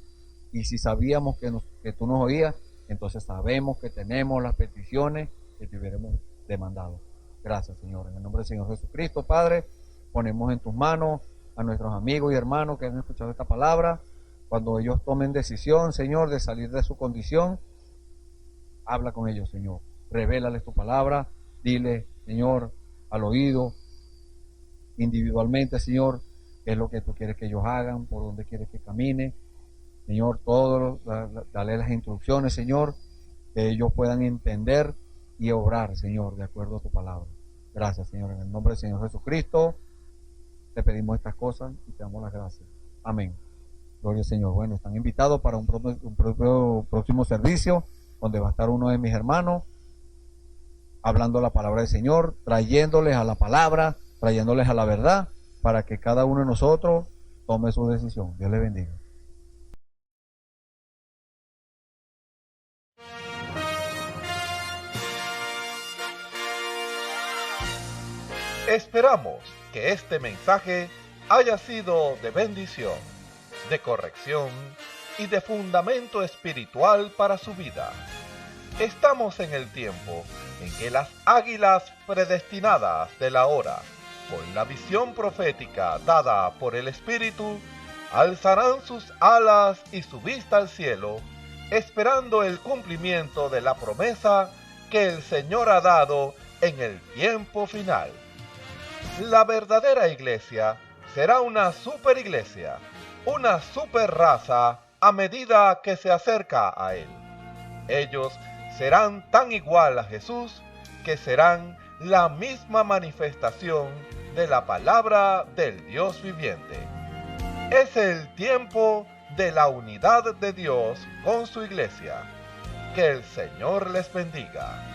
Y si sabíamos que tú nos oías, entonces sabemos que tenemos las peticiones que te hubiéramos demandado. Gracias, Señor. En el nombre del Señor Jesucristo, Padre, ponemos en tus manos a nuestros amigos y hermanos que han escuchado esta palabra. Cuando ellos tomen decisión, Señor, de salir de su condición, habla con ellos, Señor. Revélales tu palabra. Dile, Señor, al oído, individualmente, Señor, qué es lo que tú quieres que ellos hagan, por dónde quieres que camine. Señor, dale las instrucciones, Señor, que ellos puedan entender y obrar, Señor, de acuerdo a tu palabra. Gracias, Señor. En el nombre del Señor Jesucristo, te pedimos estas cosas y te damos las gracias. Amén. Gloria al Señor. Bueno, están invitados para un próximo servicio, donde va a estar uno de mis hermanos, hablando la palabra del Señor, trayéndoles a la palabra, trayéndoles a la verdad, para que cada uno de nosotros tome su decisión. Dios les bendiga. Esperamos que este mensaje haya sido de bendición, de corrección y de fundamento espiritual para su vida. Estamos en el tiempo en que las águilas predestinadas de la hora, con la visión profética dada por el Espíritu, alzarán sus alas y su vista al cielo, esperando el cumplimiento de la promesa que el Señor ha dado en el tiempo final. La verdadera iglesia será una superiglesia, una superraza a medida que se acerca a Él. Ellos serán tan igual a Jesús que serán la misma manifestación de la palabra del Dios viviente. Es el tiempo de la unidad de Dios con su iglesia. Que el Señor les bendiga.